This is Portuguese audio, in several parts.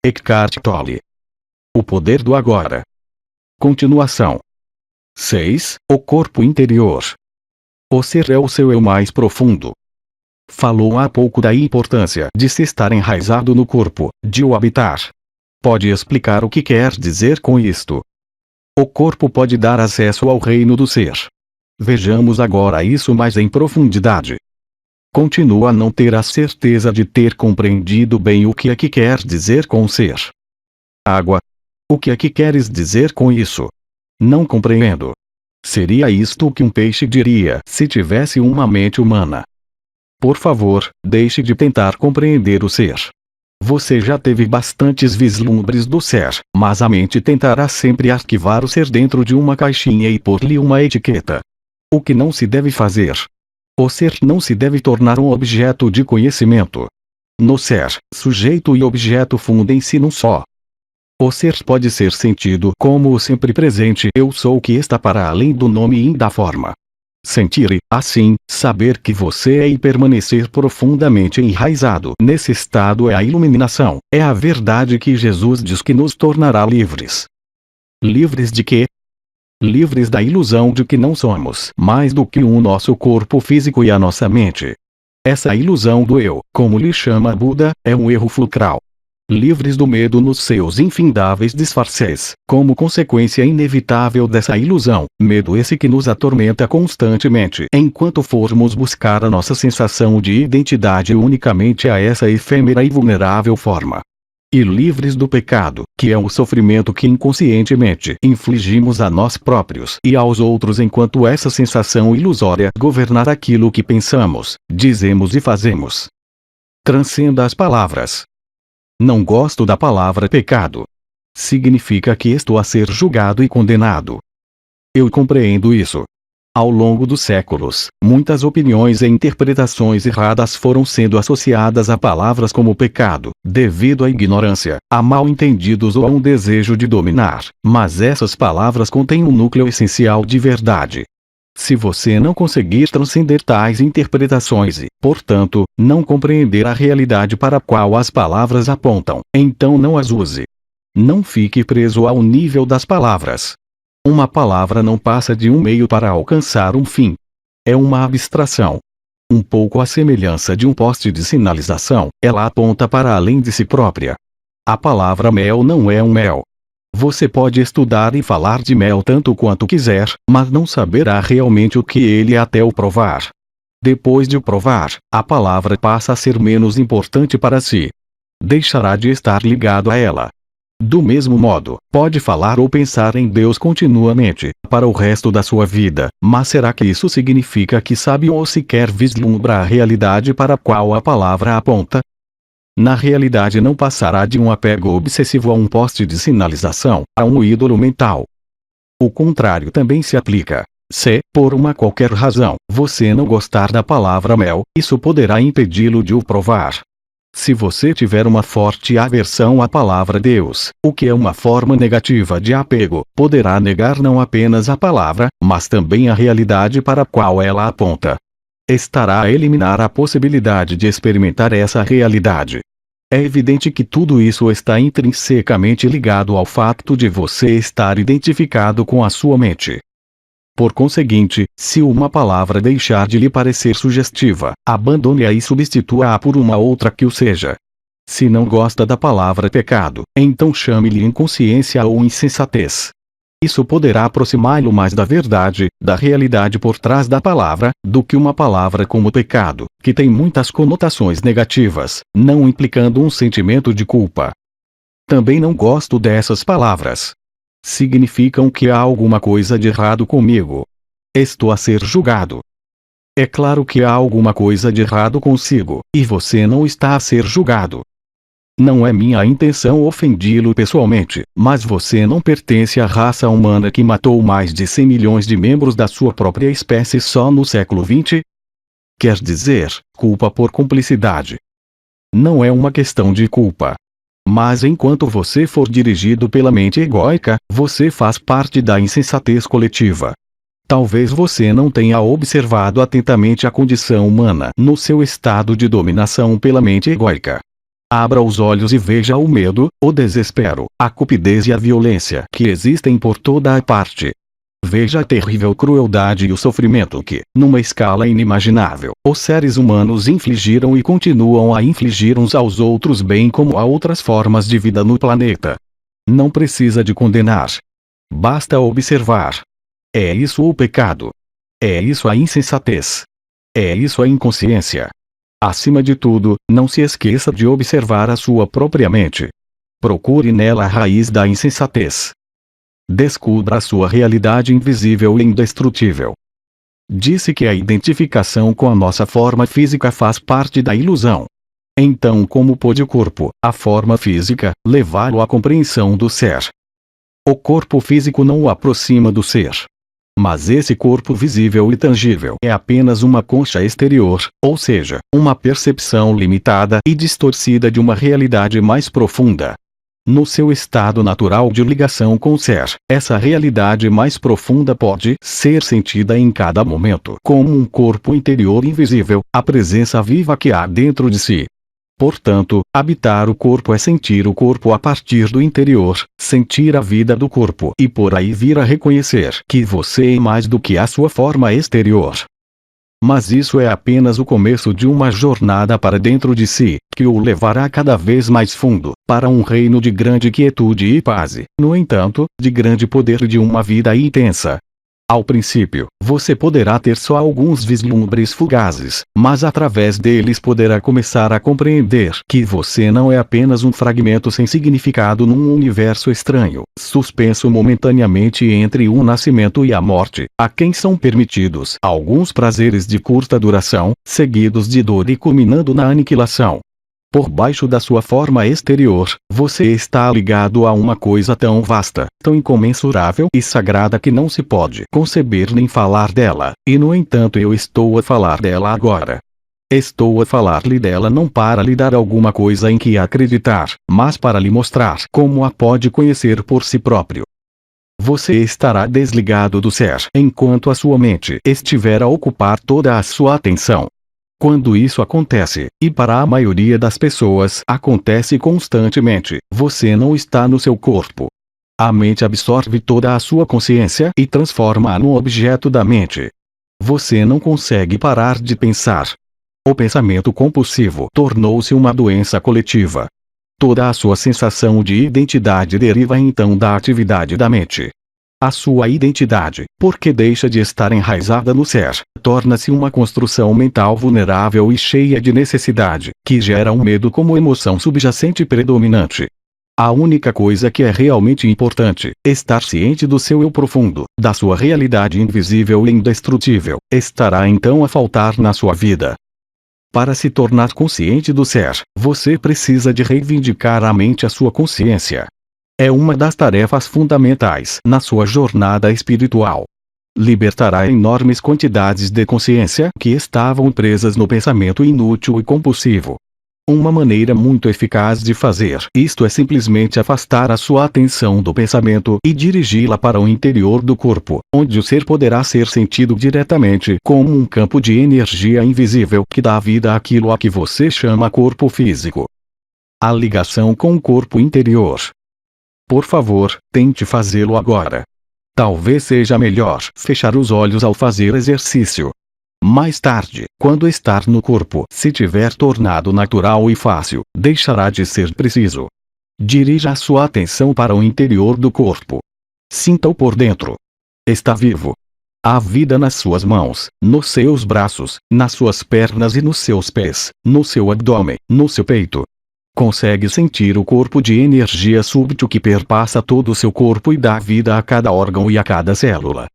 Eckhart Tolle. O poder do agora. Continuação. 6. O corpo interior. O ser é o seu eu mais profundo. Falou há pouco da importância de se estar enraizado no corpo, de o habitar. Pode explicar o que quer dizer com isto? O corpo pode dar acesso ao reino do ser. Vejamos agora isso mais em profundidade. Continua a não ter a certeza de ter compreendido bem o que é que quer dizer com ser. Água. O que é que queres dizer com isso? Não compreendo. Seria isto o que um peixe diria se tivesse uma mente humana. Por favor, deixe de tentar compreender o ser. Você já teve bastantes vislumbres do ser, mas a mente tentará sempre arquivar o ser dentro de uma caixinha e pôr-lhe uma etiqueta. O que não se deve fazer? O ser não se deve tornar um objeto de conhecimento. No ser, sujeito e objeto fundem-se num só. O ser pode ser sentido como o sempre presente eu sou que está para além do nome e da forma. Sentir e, assim, saber que você é e permanecer profundamente enraizado nesse estado é a iluminação, é a verdade que Jesus diz que nos tornará livres. Livres de quê? Livres da ilusão de que não somos mais do que nosso corpo físico e a nossa mente. Essa ilusão do eu, como lhe chama Buda, é um erro fulcral. Livres do medo nos seus infindáveis disfarces, como consequência inevitável dessa ilusão, medo esse que nos atormenta constantemente enquanto formos buscar a nossa sensação de identidade unicamente a essa efêmera e vulnerável forma. E livres do pecado, que é o sofrimento que inconscientemente infligimos a nós próprios e aos outros enquanto essa sensação ilusória governar aquilo que pensamos, dizemos e fazemos. Transcenda as palavras. Não gosto da palavra pecado. Significa que estou a ser julgado e condenado. Eu compreendo isso. Ao longo dos séculos, muitas opiniões e interpretações erradas foram sendo associadas a palavras como pecado, devido à ignorância, a mal-entendidos ou a um desejo de dominar, mas essas palavras contêm um núcleo essencial de verdade. Se você não conseguir transcender tais interpretações e, portanto, não compreender a realidade para a qual as palavras apontam, então não as use. Não fique preso ao nível das palavras. Uma palavra não passa de um meio para alcançar um fim. É uma abstração. Um pouco à semelhança de um poste de sinalização, ela aponta para além de si própria. A palavra mel não é um mel. Você pode estudar e falar de mel tanto quanto quiser, mas não saberá realmente o que ele é até o provar. Depois de o provar, a palavra passa a ser menos importante para si. Deixará de estar ligado a ela. Do mesmo modo, pode falar ou pensar em Deus continuamente, para o resto da sua vida, mas será que isso significa que sabe ou sequer vislumbra a realidade para a qual a palavra aponta? Na realidade não passará de um apego obsessivo a um poste de sinalização, a um ídolo mental. O contrário também se aplica. Se, por uma qualquer razão, você não gostar da palavra mel, isso poderá impedi-lo de o provar. Se você tiver uma forte aversão à palavra Deus, o que é uma forma negativa de apego, poderá negar não apenas a palavra, mas também a realidade para a qual ela aponta. Estará a eliminar a possibilidade de experimentar essa realidade. É evidente que tudo isso está intrinsecamente ligado ao fato de você estar identificado com a sua mente. Por conseguinte, se uma palavra deixar de lhe parecer sugestiva, abandone-a e substitua-a por uma outra que o seja. Se não gosta da palavra pecado, então chame-lhe inconsciência ou insensatez. Isso poderá aproximá-lo mais da verdade, da realidade por trás da palavra, do que uma palavra como pecado, que tem muitas conotações negativas, não implicando um sentimento de culpa. Também não gosto dessas palavras. Significam que há alguma coisa de errado comigo. Estou a ser julgado. É claro que há alguma coisa de errado consigo, e você não está a ser julgado. Não é minha intenção ofendi-lo pessoalmente, mas você não pertence à raça humana que matou mais de 100 milhões de membros da sua própria espécie só no século XX? Quer dizer, culpa por cumplicidade. Não é uma questão de culpa. Mas enquanto você for dirigido pela mente egóica, você faz parte da insensatez coletiva. Talvez você não tenha observado atentamente a condição humana no seu estado de dominação pela mente egóica. Abra os olhos e veja o medo, o desespero, a cupidez e a violência que existem por toda a parte. Veja a terrível crueldade e o sofrimento que, numa escala inimaginável, os seres humanos infligiram e continuam a infligir uns aos outros, bem como a outras formas de vida no planeta. Não precisa de condenar. Basta observar. É isso o pecado. É isso a insensatez. É isso a inconsciência. Acima de tudo, não se esqueça de observar a sua própria mente. Procure nela a raiz da insensatez. Descubra a sua realidade invisível e indestrutível. Disse que a identificação com a nossa forma física faz parte da ilusão. Então, como pôde o corpo, a forma física, levá-lo à compreensão do ser? O corpo físico não o aproxima do ser. Mas esse corpo visível e tangível é apenas uma concha exterior, ou seja, uma percepção limitada e distorcida de uma realidade mais profunda. No seu estado natural de ligação com o ser, essa realidade mais profunda pode ser sentida em cada momento como um corpo interior invisível, a presença viva que há dentro de si. Portanto, habitar o corpo é sentir o corpo a partir do interior, sentir a vida do corpo e por aí vir a reconhecer que você é mais do que a sua forma exterior. Mas isso é apenas o começo de uma jornada para dentro de si, que o levará cada vez mais fundo, para um reino de grande quietude e paz, no entanto, de grande poder e de uma vida intensa. Ao princípio, você poderá ter só alguns vislumbres fugazes, mas através deles poderá começar a compreender que você não é apenas um fragmento sem significado num universo estranho, suspenso momentaneamente entre o nascimento e a morte, a quem são permitidos alguns prazeres de curta duração, seguidos de dor e culminando na aniquilação. Por baixo da sua forma exterior, você está ligado a uma coisa tão vasta, tão incomensurável e sagrada que não se pode conceber nem falar dela, e no entanto eu estou a falar dela agora. Estou a falar-lhe dela não para lhe dar alguma coisa em que acreditar, mas para lhe mostrar como a pode conhecer por si próprio. Você estará desligado do ser enquanto a sua mente estiver a ocupar toda a sua atenção. Quando isso acontece, e para a maioria das pessoas acontece constantemente, você não está no seu corpo. A mente absorve toda a sua consciência e transforma-a no objeto da mente. Você não consegue parar de pensar. O pensamento compulsivo tornou-se uma doença coletiva. Toda a sua sensação de identidade deriva então da atividade da mente. A sua identidade, porque deixa de estar enraizada no ser, torna-se uma construção mental vulnerável e cheia de necessidade, que gera um medo como emoção subjacente predominante. A única coisa que é realmente importante, estar ciente do seu eu profundo, da sua realidade invisível e indestrutível, estará então a faltar na sua vida. Para se tornar consciente do ser, você precisa de reivindicar a mente a sua consciência. É uma das tarefas fundamentais na sua jornada espiritual. Libertará enormes quantidades de consciência que estavam presas no pensamento inútil e compulsivo. Uma maneira muito eficaz de fazer isto é simplesmente afastar a sua atenção do pensamento e dirigi-la para o interior do corpo, onde o ser poderá ser sentido diretamente como um campo de energia invisível que dá vida àquilo a que você chama corpo físico. A ligação com o corpo interior. Por favor, tente fazê-lo agora. Talvez seja melhor fechar os olhos ao fazer exercício. Mais tarde, quando estar no corpo se tiver tornado natural e fácil, deixará de ser preciso. Dirija a sua atenção para o interior do corpo. Sinta-o por dentro. Está vivo. Há vida nas suas mãos, nos seus braços, nas suas pernas e nos seus pés, no seu abdômen, no seu peito. Consegue sentir o corpo de energia súbito que perpassa todo o seu corpo e dá vida a cada órgão e a cada célula.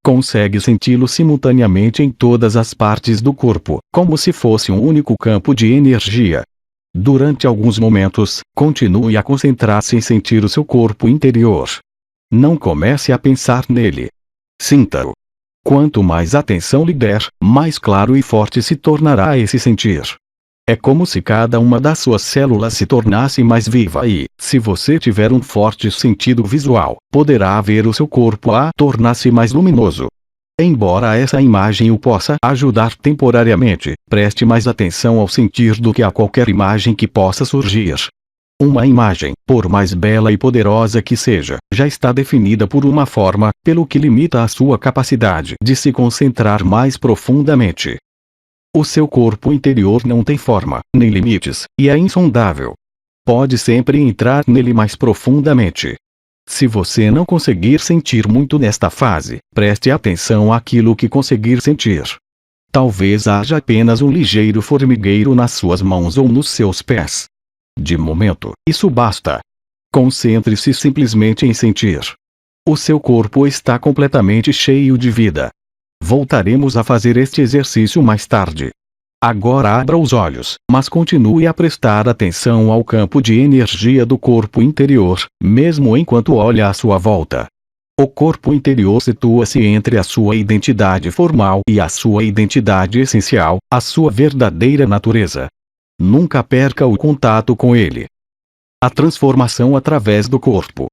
Consegue senti-lo simultaneamente em todas as partes do corpo, como se fosse um único campo de energia. Durante alguns momentos, continue a concentrar-se em sentir o seu corpo interior. Não comece a pensar nele. Sinta-o. Quanto mais atenção lhe der, mais claro e forte se tornará esse sentir. É como se cada uma das suas células se tornasse mais viva e, se você tiver um forte sentido visual, poderá ver o seu corpo a tornar-se mais luminoso. Embora essa imagem o possa ajudar temporariamente, preste mais atenção ao sentir do que a qualquer imagem que possa surgir. Uma imagem, por mais bela e poderosa que seja, já está definida por uma forma, pelo que limita a sua capacidade de se concentrar mais profundamente. O seu corpo interior não tem forma, nem limites, e é insondável. Pode sempre entrar nele mais profundamente. Se você não conseguir sentir muito nesta fase, preste atenção àquilo que conseguir sentir. Talvez haja apenas um ligeiro formigueiro nas suas mãos ou nos seus pés. De momento, isso basta. Concentre-se simplesmente em sentir. O seu corpo está completamente cheio de vida. Voltaremos a fazer este exercício mais tarde. Agora abra os olhos, mas continue a prestar atenção ao campo de energia do corpo interior, mesmo enquanto olha à sua volta. O corpo interior situa-se entre a sua identidade formal e a sua identidade essencial, a sua verdadeira natureza. Nunca perca o contato com ele. A transformação através do corpo.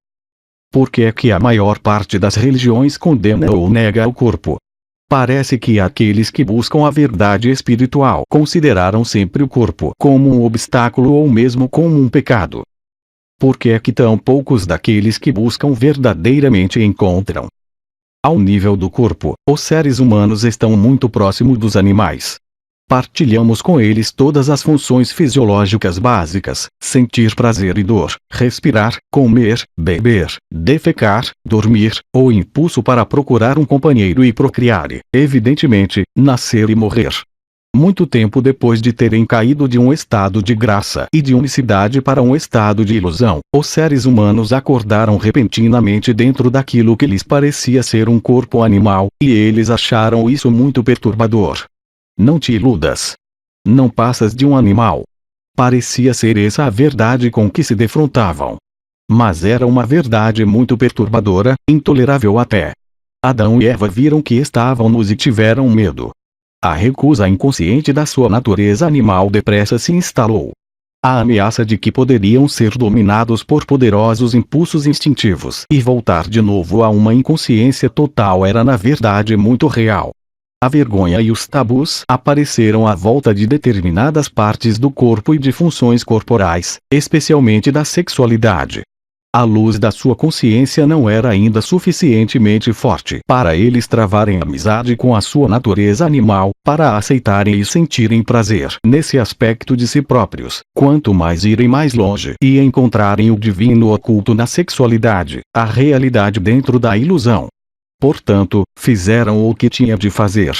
Por que é que a maior parte das religiões condena ou nega o corpo? Parece que aqueles que buscam a verdade espiritual consideraram sempre o corpo como um obstáculo ou mesmo como um pecado. Por que é que tão poucos daqueles que buscam verdadeiramente encontram? Ao nível do corpo, os seres humanos estão muito próximos dos animais. Partilhamos com eles todas as funções fisiológicas básicas: sentir prazer e dor, respirar, comer, beber, defecar, dormir, o impulso para procurar um companheiro e procriar e, evidentemente, nascer e morrer. Muito tempo depois de terem caído de um estado de graça e de unicidade para um estado de ilusão, os seres humanos acordaram repentinamente dentro daquilo que lhes parecia ser um corpo animal, e eles acharam isso muito perturbador. Não te iludas. Não passas de um animal. Parecia ser essa a verdade com que se defrontavam. Mas era uma verdade muito perturbadora, intolerável até. Adão e Eva viram que estavam nus e tiveram medo. A recusa inconsciente da sua natureza animal depressa se instalou. A ameaça de que poderiam ser dominados por poderosos impulsos instintivos e voltar de novo a uma inconsciência total era na verdade muito real. A vergonha e os tabus apareceram à volta de determinadas partes do corpo e de funções corporais, especialmente da sexualidade. A luz da sua consciência não era ainda suficientemente forte para eles travarem amizade com a sua natureza animal, para aceitarem e sentirem prazer nesse aspecto de si próprios, quanto mais irem mais longe e encontrarem o divino oculto na sexualidade, a realidade dentro da ilusão. Portanto, fizeram o que tinha de fazer.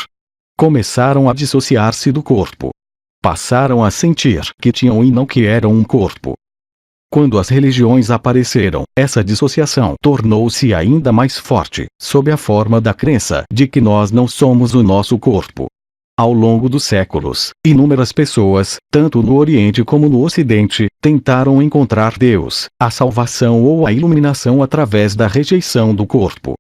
Começaram a dissociar-se do corpo. Passaram a sentir que tinham e não que eram um corpo. Quando as religiões apareceram, essa dissociação tornou-se ainda mais forte, sob a forma da crença de que nós não somos o nosso corpo. Ao longo dos séculos, inúmeras pessoas, tanto no Oriente como no Ocidente, tentaram encontrar Deus, a salvação ou a iluminação através da rejeição do corpo.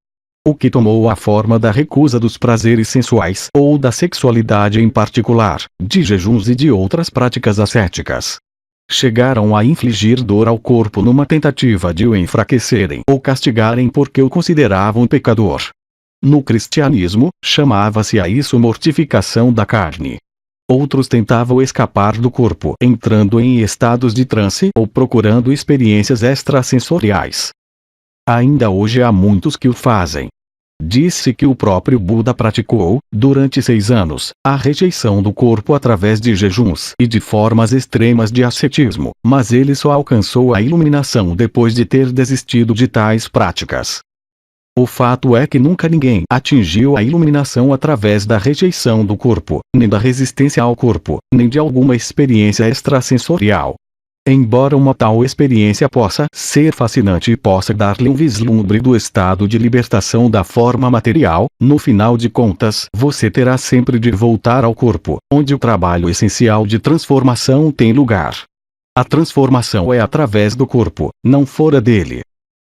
O que tomou a forma da recusa dos prazeres sensuais ou da sexualidade em particular, de jejuns e de outras práticas ascéticas. Chegaram a infligir dor ao corpo numa tentativa de o enfraquecerem ou castigarem porque o consideravam pecador. No cristianismo, chamava-se a isso mortificação da carne. Outros tentavam escapar do corpo entrando em estados de transe ou procurando experiências extrasensoriais. Ainda hoje há muitos que o fazem. Disse que o próprio Buda praticou, durante 6 anos, a rejeição do corpo através de jejuns e de formas extremas de ascetismo, mas ele só alcançou a iluminação depois de ter desistido de tais práticas. O fato é que nunca ninguém atingiu a iluminação através da rejeição do corpo, nem da resistência ao corpo, nem de alguma experiência extrasensorial. Embora uma tal experiência possa ser fascinante e possa dar-lhe um vislumbre do estado de libertação da forma material, no final de contas você terá sempre de voltar ao corpo, onde o trabalho essencial de transformação tem lugar. A transformação é através do corpo, não fora dele.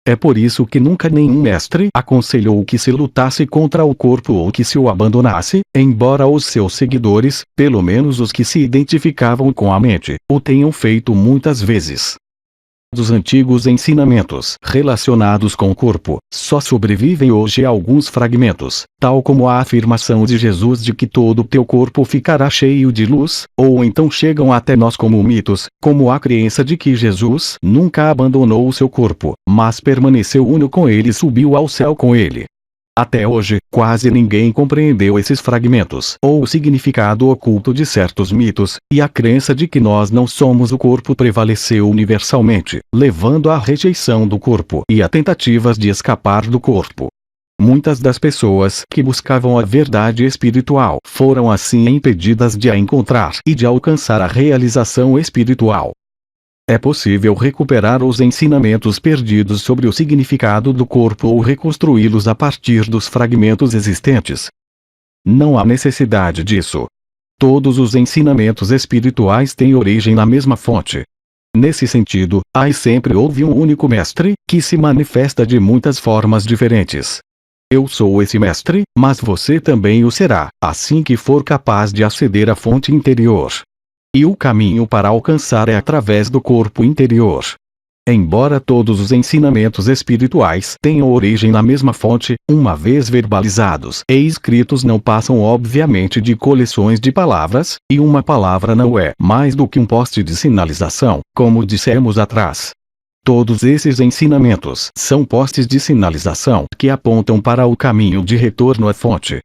É por isso que nunca nenhum mestre aconselhou que se lutasse contra o corpo ou que se o abandonasse, embora os seus seguidores, pelo menos os que se identificavam com a mente, o tenham feito muitas vezes. Dos antigos ensinamentos relacionados com o corpo, só sobrevivem hoje alguns fragmentos, tal como a afirmação de Jesus de que todo o teu corpo ficará cheio de luz, ou então chegam até nós como mitos, como a crença de que Jesus nunca abandonou o seu corpo, mas permaneceu uno com ele e subiu ao céu com ele. Até hoje, quase ninguém compreendeu esses fragmentos ou o significado oculto de certos mitos, e a crença de que nós não somos o corpo prevaleceu universalmente, levando à rejeição do corpo e a tentativas de escapar do corpo. Muitas das pessoas que buscavam a verdade espiritual foram assim impedidas de a encontrar e de alcançar a realização espiritual. É possível recuperar os ensinamentos perdidos sobre o significado do corpo ou reconstruí-los a partir dos fragmentos existentes. Não há necessidade disso. Todos os ensinamentos espirituais têm origem na mesma fonte. Nesse sentido, há e sempre houve um único mestre, que se manifesta de muitas formas diferentes. Eu sou esse mestre, mas você também o será, assim que for capaz de aceder à fonte interior. E o caminho para alcançar é através do corpo interior. Embora todos os ensinamentos espirituais tenham origem na mesma fonte, uma vez verbalizados e escritos não passam obviamente de coleções de palavras, e uma palavra não é mais do que um poste de sinalização, como dissemos atrás. Todos esses ensinamentos são postes de sinalização que apontam para o caminho de retorno à fonte.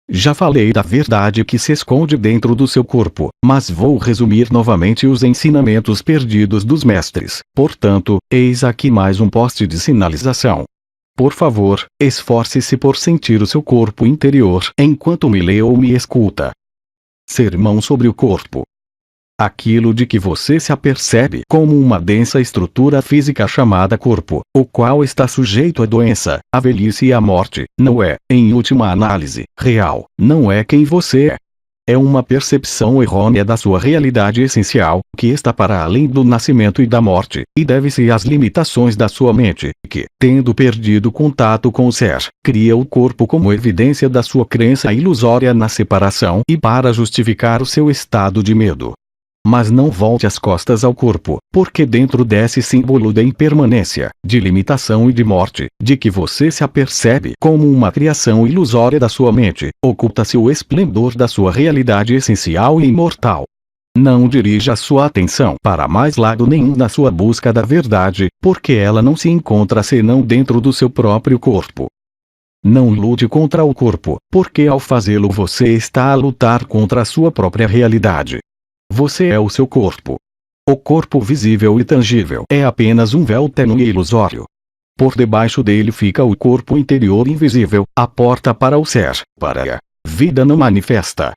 Já falei da verdade que se esconde dentro do seu corpo, mas vou resumir novamente os ensinamentos perdidos dos mestres. Portanto, eis aqui mais um poste de sinalização. Por favor, esforce-se por sentir o seu corpo interior enquanto me lê ou me escuta. Sermão sobre o corpo. Aquilo de que você se apercebe como uma densa estrutura física chamada corpo, o qual está sujeito à doença, à velhice e à morte, não é, em última análise, real, não é quem você é. É uma percepção errônea da sua realidade essencial, que está para além do nascimento e da morte, e deve-se às limitações da sua mente, que, tendo perdido contato com o ser, cria o corpo como evidência da sua crença ilusória na separação e para justificar o seu estado de medo. Mas não volte as costas ao corpo, porque dentro desse símbolo de impermanência, de limitação e de morte, de que você se apercebe como uma criação ilusória da sua mente, oculta-se o esplendor da sua realidade essencial e imortal. Não dirija sua atenção para mais lado nenhum na sua busca da verdade, porque ela não se encontra senão dentro do seu próprio corpo. Não lute contra o corpo, porque ao fazê-lo você está a lutar contra a sua própria realidade. Você é o seu corpo. O corpo visível e tangível é apenas um véu tênue e ilusório. Por debaixo dele fica o corpo interior invisível, a porta para o ser, para a vida não manifesta.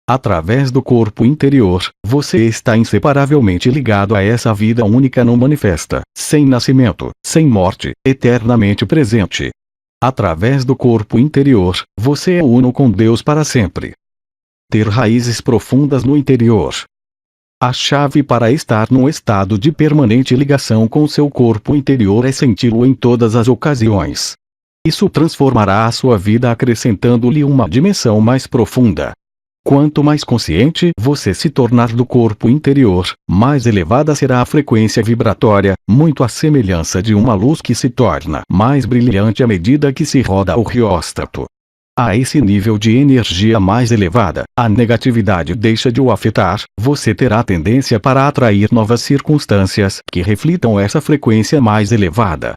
Através do corpo interior, você está inseparavelmente ligado a essa vida única não manifesta, sem nascimento, sem morte, eternamente presente. Através do corpo interior, você é uno com Deus para sempre. Ter raízes profundas no interior. A chave para estar num estado de permanente ligação com seu corpo interior é senti-lo em todas as ocasiões. Isso transformará a sua vida acrescentando-lhe uma dimensão mais profunda. Quanto mais consciente você se tornar do corpo interior, mais elevada será a frequência vibratória, muito à semelhança de uma luz que se torna mais brilhante à medida que se roda o rióstato. A esse nível de energia mais elevada, a negatividade deixa de o afetar, você terá tendência para atrair novas circunstâncias que reflitam essa frequência mais elevada.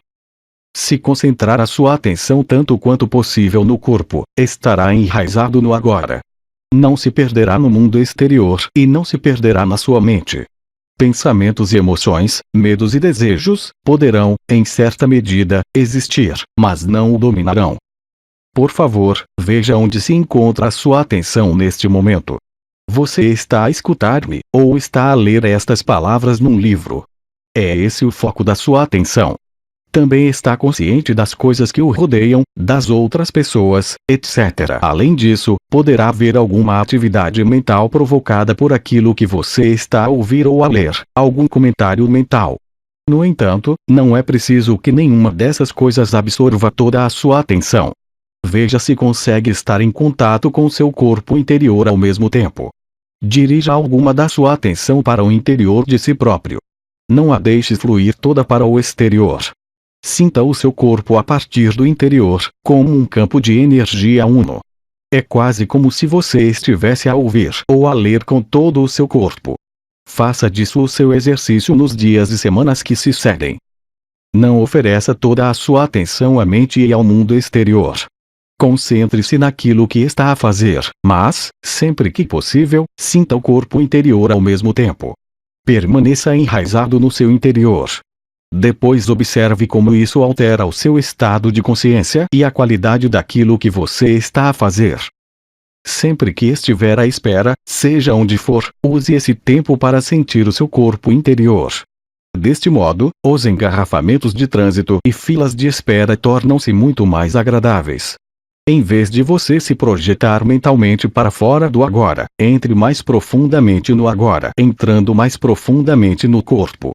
Se concentrar a sua atenção tanto quanto possível no corpo, estará enraizado no agora. Não se perderá no mundo exterior e não se perderá na sua mente. Pensamentos e emoções, medos e desejos, poderão, em certa medida, existir, mas não o dominarão. Por favor, veja onde se encontra a sua atenção neste momento. Você está a escutar-me, ou está a ler estas palavras num livro? É esse o foco da sua atenção. Também está consciente das coisas que o rodeiam, das outras pessoas, etc. Além disso, poderá haver alguma atividade mental provocada por aquilo que você está a ouvir ou a ler, algum comentário mental. No entanto, não é preciso que nenhuma dessas coisas absorva toda a sua atenção. Veja se consegue estar em contato com seu corpo interior ao mesmo tempo. Dirija alguma da sua atenção para o interior de si próprio. Não a deixe fluir toda para o exterior. Sinta o seu corpo a partir do interior, como um campo de energia uno. É quase como se você estivesse a ouvir ou a ler com todo o seu corpo. Faça disso o seu exercício nos dias e semanas que se seguem. Não ofereça toda a sua atenção à mente e ao mundo exterior. Concentre-se naquilo que está a fazer, mas, sempre que possível, sinta o corpo interior ao mesmo tempo. Permaneça enraizado no seu interior. Depois observe como isso altera o seu estado de consciência e a qualidade daquilo que você está a fazer. Sempre que estiver à espera, seja onde for, use esse tempo para sentir o seu corpo interior. Deste modo, os engarrafamentos de trânsito e filas de espera tornam-se muito mais agradáveis. Em vez de você se projetar mentalmente para fora do agora, entre mais profundamente no agora, entrando mais profundamente no corpo.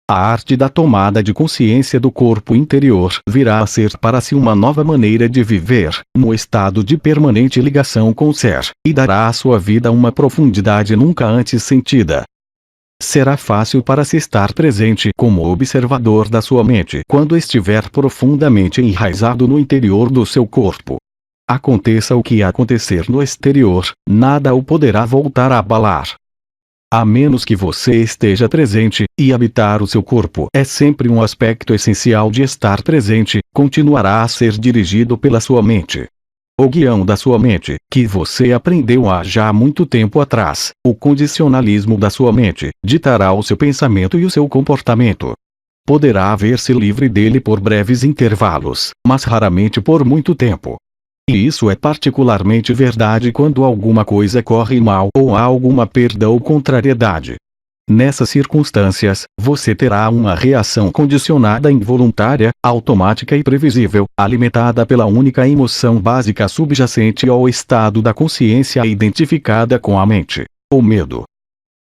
A arte da tomada de consciência do corpo interior virá a ser para si uma nova maneira de viver, no estado de permanente ligação com o ser, e dará à sua vida uma profundidade nunca antes sentida. Será fácil para se estar presente como observador da sua mente quando estiver profundamente enraizado no interior do seu corpo. Aconteça o que acontecer no exterior, nada o poderá voltar a abalar. A menos que você esteja presente, e habitar o seu corpo é sempre um aspecto essencial de estar presente, continuará a ser dirigido pela sua mente. O guião da sua mente, que você aprendeu há já muito tempo atrás, o condicionalismo da sua mente, ditará o seu pensamento e o seu comportamento. Poderá ver-se livre dele por breves intervalos, mas raramente por muito tempo. E isso é particularmente verdade quando alguma coisa corre mal ou há alguma perda ou contrariedade. Nessas circunstâncias, você terá uma reação condicionada involuntária, automática e previsível, alimentada pela única emoção básica subjacente ao estado da consciência identificada com a mente: o medo.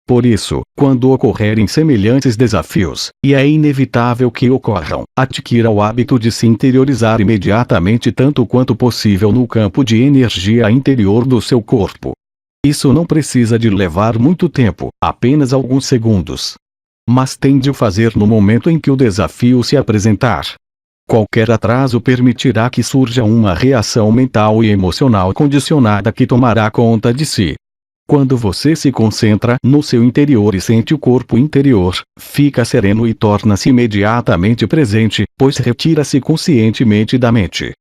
Por isso, quando ocorrerem semelhantes desafios, e é inevitável que ocorram, adquira o hábito de se interiorizar imediatamente tanto quanto possível no campo de energia interior do seu corpo. Isso não precisa de levar muito tempo, apenas alguns segundos. Mas tem de o fazer no momento em que o desafio se apresentar. Qualquer atraso permitirá que surja uma reação mental e emocional condicionada que tomará conta de si. Quando você se concentra no seu interior e sente o corpo interior, fica sereno e torna-se imediatamente presente, pois retira-se conscientemente da mente.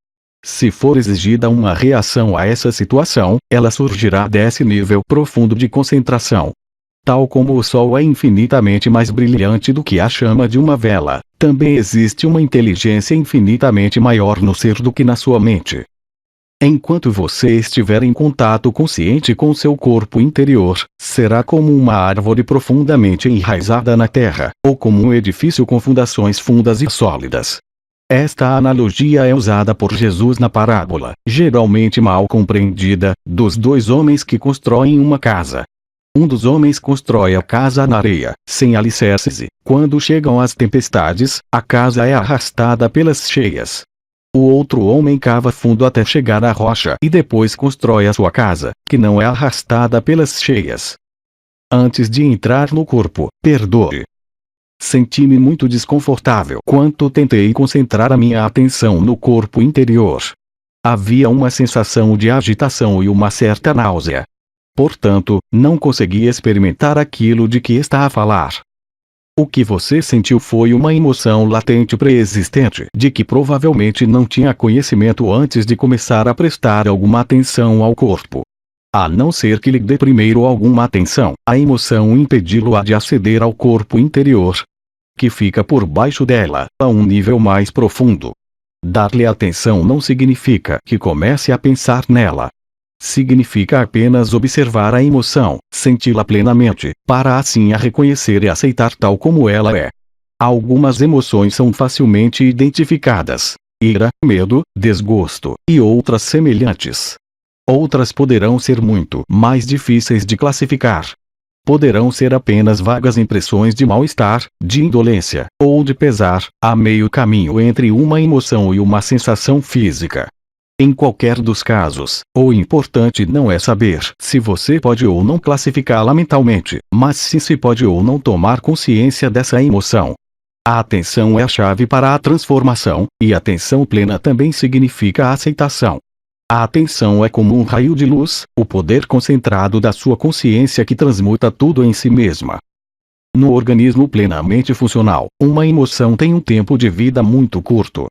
Se for exigida uma reação a essa situação, ela surgirá desse nível profundo de concentração. Tal como o sol é infinitamente mais brilhante do que a chama de uma vela, também existe uma inteligência infinitamente maior no ser do que na sua mente. Enquanto você estiver em contato consciente com seu corpo interior, será como uma árvore profundamente enraizada na terra, ou como um edifício com fundações fundas e sólidas. Esta analogia é usada por Jesus na parábola, geralmente mal compreendida, dos dois homens que constroem uma casa. Um dos homens constrói a casa na areia, sem alicerces e, quando chegam as tempestades, a casa é arrastada pelas cheias. O outro homem cava fundo até chegar à rocha e depois constrói a sua casa, que não é arrastada pelas cheias. Antes de entrar no corpo, perdoe. Senti-me muito desconfortável quando tentei concentrar a minha atenção no corpo interior. Havia uma sensação de agitação e uma certa náusea. Portanto, não consegui experimentar aquilo de que está a falar. O que você sentiu foi uma emoção latente pré-existente, de que provavelmente não tinha conhecimento antes de começar a prestar alguma atenção ao corpo. A não ser que lhe dê primeiro alguma atenção, a emoção impedi-lo de aceder ao corpo interior, que fica por baixo dela, a um nível mais profundo. Dar-lhe atenção não significa que comece a pensar nela. Significa apenas observar a emoção, senti-la plenamente, para assim a reconhecer e aceitar tal como ela é. Algumas emoções são facilmente identificadas: ira, medo, desgosto, e outras semelhantes. Outras poderão ser muito mais difíceis de classificar. Poderão ser apenas vagas impressões de mal-estar, de indolência, ou de pesar, a meio caminho entre uma emoção e uma sensação física. Em qualquer dos casos, o importante não é saber se você pode ou não classificá-la mentalmente, mas se pode ou não tomar consciência dessa emoção. A atenção é a chave para a transformação, e atenção plena também significa aceitação. A atenção é como um raio de luz, o poder concentrado da sua consciência que transmuta tudo em si mesma. No organismo plenamente funcional, uma emoção tem um tempo de vida muito curto.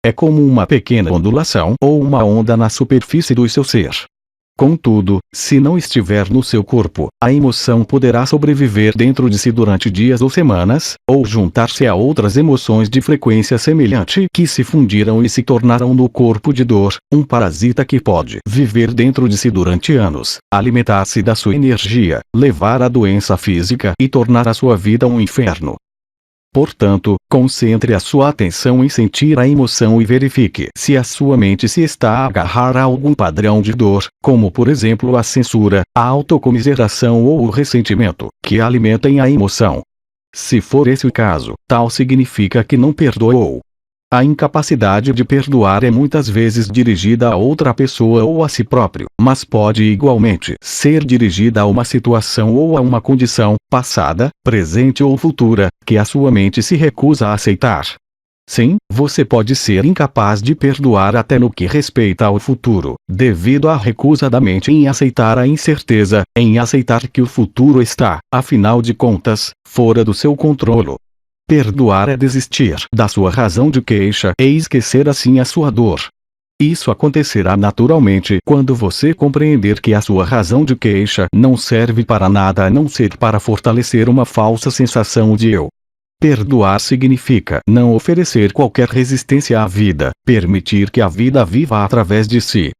É como uma pequena ondulação ou uma onda na superfície do seu ser. Contudo, se não estiver no seu corpo, a emoção poderá sobreviver dentro de si durante dias ou semanas, ou juntar-se a outras emoções de frequência semelhante que se fundiram e se tornaram no corpo de dor, um parasita que pode viver dentro de si durante anos, alimentar-se da sua energia, levar a doença física e tornar a sua vida um inferno. Portanto, concentre a sua atenção em sentir a emoção e verifique se a sua mente se está a agarrar a algum padrão de dor, como por exemplo a censura, a autocomiseração ou o ressentimento, que alimentem a emoção. Se for esse o caso, tal significa que não perdoou. A incapacidade de perdoar é muitas vezes dirigida a outra pessoa ou a si próprio, mas pode igualmente ser dirigida a uma situação ou a uma condição, passada, presente ou futura, que a sua mente se recusa a aceitar. Sim, você pode ser incapaz de perdoar até no que respeita ao futuro, devido à recusa da mente em aceitar a incerteza, em aceitar que o futuro está, afinal de contas, fora do seu controle. Perdoar é desistir da sua razão de queixa e esquecer assim a sua dor. Isso acontecerá naturalmente quando você compreender que a sua razão de queixa não serve para nada a não ser para fortalecer uma falsa sensação de eu. Perdoar significa não oferecer qualquer resistência à vida, permitir que a vida viva através de si.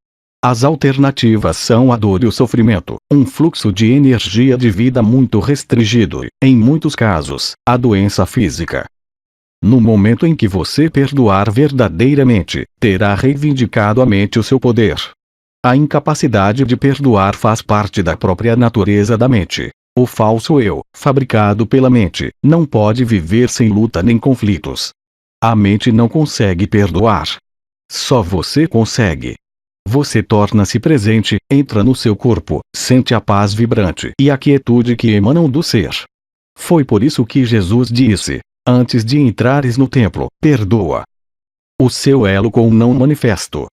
As alternativas são a dor e o sofrimento, um fluxo de energia de vida muito restringido e, em muitos casos, a doença física. No momento em que você perdoar verdadeiramente, terá reivindicado a mente o seu poder. A incapacidade de perdoar faz parte da própria natureza da mente. O falso eu, fabricado pela mente, não pode viver sem luta nem conflitos. A mente não consegue perdoar. Só você consegue. Você torna-se presente, entra no seu corpo, sente a paz vibrante e a quietude que emanam do ser. Foi por isso que Jesus disse: antes de entrares no templo, perdoa. O seu elo com o não manifesto.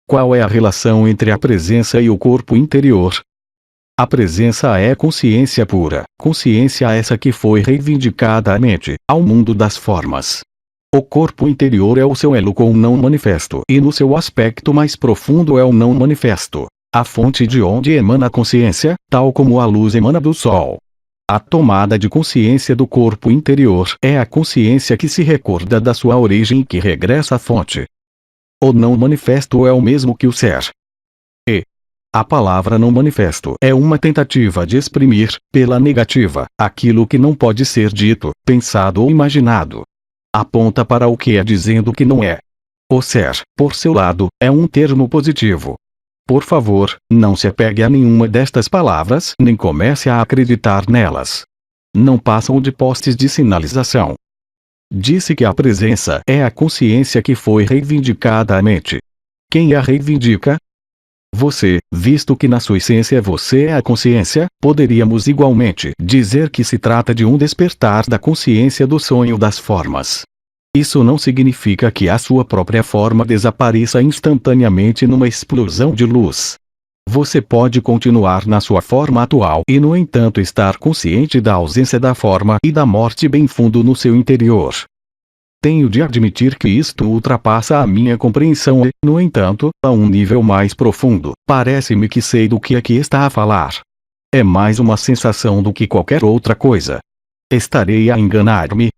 Qual é a relação entre a presença e o corpo interior? A presença é consciência pura, consciência essa que foi reivindicada à mente, ao mundo das formas. O corpo interior é o seu elo com o não manifesto e no seu aspecto mais profundo é o não manifesto, a fonte de onde emana a consciência, tal como a luz emana do sol. A tomada de consciência do corpo interior é a consciência que se recorda da sua origem e que regressa à fonte. O não manifesto é o mesmo que o ser. A palavra não manifesto é uma tentativa de exprimir, pela negativa, aquilo que não pode ser dito, pensado ou imaginado. Aponta para o que é dizendo que não é. O ser, por seu lado, é um termo positivo. Por favor, não se apegue a nenhuma destas palavras nem comece a acreditar nelas. Não passam de postes de sinalização. Disse que a presença é a consciência que foi reivindicada à mente. Quem a reivindica? Você, visto que na sua essência você é a consciência, poderíamos igualmente dizer que se trata de um despertar da consciência do sonho das formas. Isso não significa que a sua própria forma desapareça instantaneamente numa explosão de luz. Você pode continuar na sua forma atual e no entanto estar consciente da ausência da forma e da morte bem fundo no seu interior. Tenho de admitir que isto ultrapassa a minha compreensão e, no entanto, a um nível mais profundo, parece-me que sei do que aqui está a falar. É mais uma sensação do que qualquer outra coisa. Estarei a enganar-me?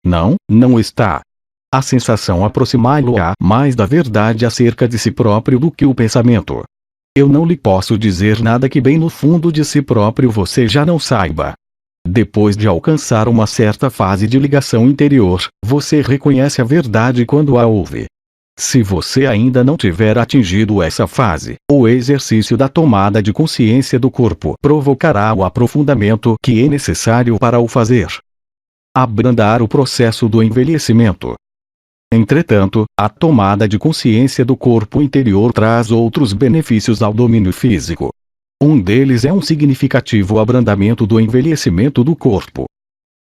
Não, não está. A sensação aproximá-lo-á mais da verdade acerca de si próprio do que o pensamento. Eu não lhe posso dizer nada que bem no fundo de si próprio você já não saiba. Depois de alcançar uma certa fase de ligação interior, você reconhece a verdade quando a ouve. Se você ainda não tiver atingido essa fase, o exercício da tomada de consciência do corpo provocará o aprofundamento que é necessário para o fazer. Abrandar o processo do envelhecimento. Entretanto, a tomada de consciência do corpo interior traz outros benefícios ao domínio físico. Um deles é um significativo abrandamento do envelhecimento do corpo.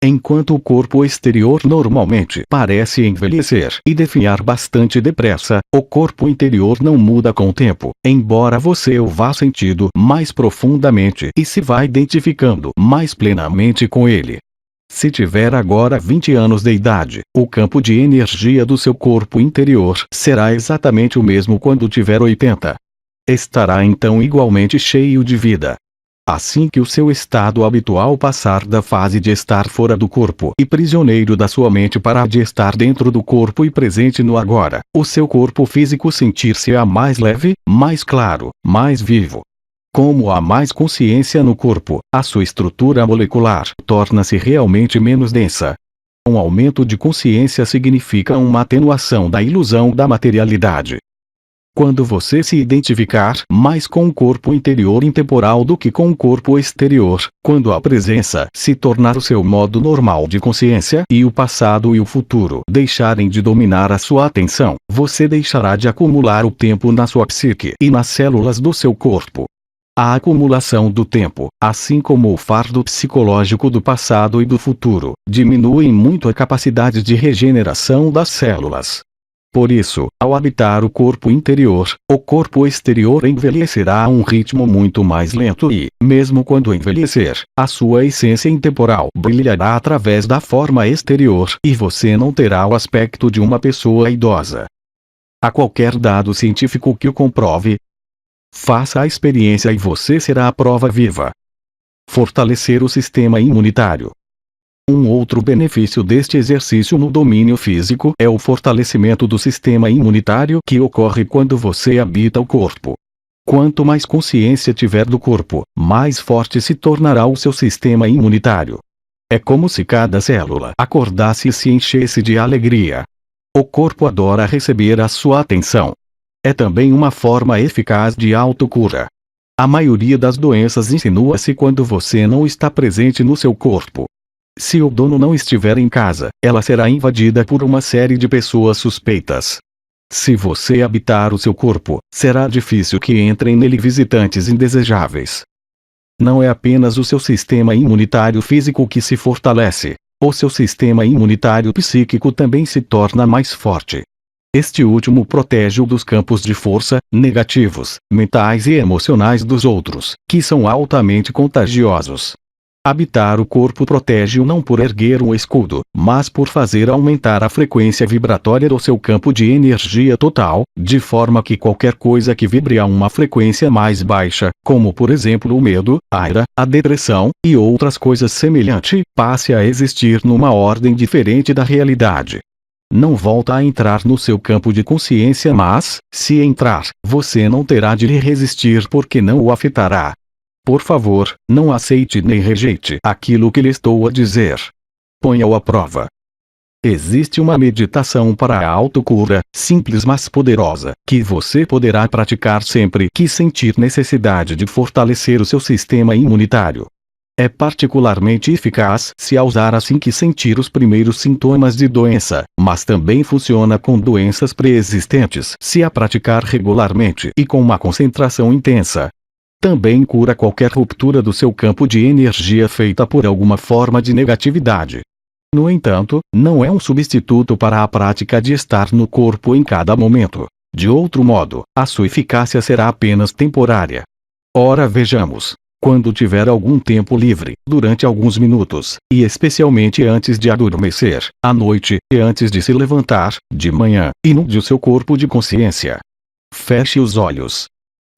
Enquanto o corpo exterior normalmente parece envelhecer e definhar bastante depressa, o corpo interior não muda com o tempo, embora você o vá sentindo mais profundamente e se vá identificando mais plenamente com ele. Se tiver agora 20 anos de idade, o campo de energia do seu corpo interior será exatamente o mesmo quando tiver 80. Estará então igualmente cheio de vida. Assim que o seu estado habitual passar da fase de estar fora do corpo e prisioneiro da sua mente para a de estar dentro do corpo e presente no agora, o seu corpo físico sentir-se-á mais leve, mais claro, mais vivo. Como há mais consciência no corpo, a sua estrutura molecular torna-se realmente menos densa. Um aumento de consciência significa uma atenuação da ilusão da materialidade. Quando você se identificar mais com o corpo interior intemporal do que com o corpo exterior, quando a presença se tornar o seu modo normal de consciência e o passado e o futuro deixarem de dominar a sua atenção, você deixará de acumular o tempo na sua psique e nas células do seu corpo. A acumulação do tempo, assim como o fardo psicológico do passado e do futuro, diminuem muito a capacidade de regeneração das células. Por isso, ao habitar o corpo interior, o corpo exterior envelhecerá a um ritmo muito mais lento e, mesmo quando envelhecer, a sua essência intemporal brilhará através da forma exterior e você não terá o aspecto de uma pessoa idosa. Há qualquer dado científico que o comprove? Faça a experiência e você será a prova viva. Fortalecer o sistema imunitário. Um outro benefício deste exercício no domínio físico é o fortalecimento do sistema imunitário que ocorre quando você habita o corpo. Quanto mais consciência tiver do corpo, mais forte se tornará o seu sistema imunitário. É como se cada célula acordasse e se enchesse de alegria. O corpo adora receber a sua atenção. É também uma forma eficaz de autocura. A maioria das doenças insinua-se quando você não está presente no seu corpo. Se o dono não estiver em casa, ela será invadida por uma série de pessoas suspeitas. Se você habitar o seu corpo, será difícil que entrem nele visitantes indesejáveis. Não é apenas o seu sistema imunitário físico que se fortalece, o seu sistema imunitário psíquico também se torna mais forte. Este último protege-o dos campos de força, negativos, mentais e emocionais dos outros, que são altamente contagiosos. Habitar o corpo protege-o não por erguer um escudo, mas por fazer aumentar a frequência vibratória do seu campo de energia total, de forma que qualquer coisa que vibre a uma frequência mais baixa, como por exemplo o medo, a ira, a depressão, e outras coisas semelhantes, passe a existir numa ordem diferente da realidade. Não volta a entrar no seu campo de consciência, mas, se entrar, você não terá de lhe resistir porque não o afetará. Por favor, não aceite nem rejeite aquilo que lhe estou a dizer. Ponha-o à prova. Existe uma meditação para a autocura, simples mas poderosa, que você poderá praticar sempre que sentir necessidade de fortalecer o seu sistema imunitário. É particularmente eficaz se a usar assim que sentir os primeiros sintomas de doença, mas também funciona com doenças pré-existentes se a praticar regularmente e com uma concentração intensa. Também cura qualquer ruptura do seu campo de energia feita por alguma forma de negatividade. No entanto, não é um substituto para a prática de estar no corpo em cada momento. De outro modo, a sua eficácia será apenas temporária. Ora vejamos. Quando tiver algum tempo livre, durante alguns minutos, e especialmente antes de adormecer, à noite, e antes de se levantar, de manhã, inunde o seu corpo de consciência. Feche os olhos.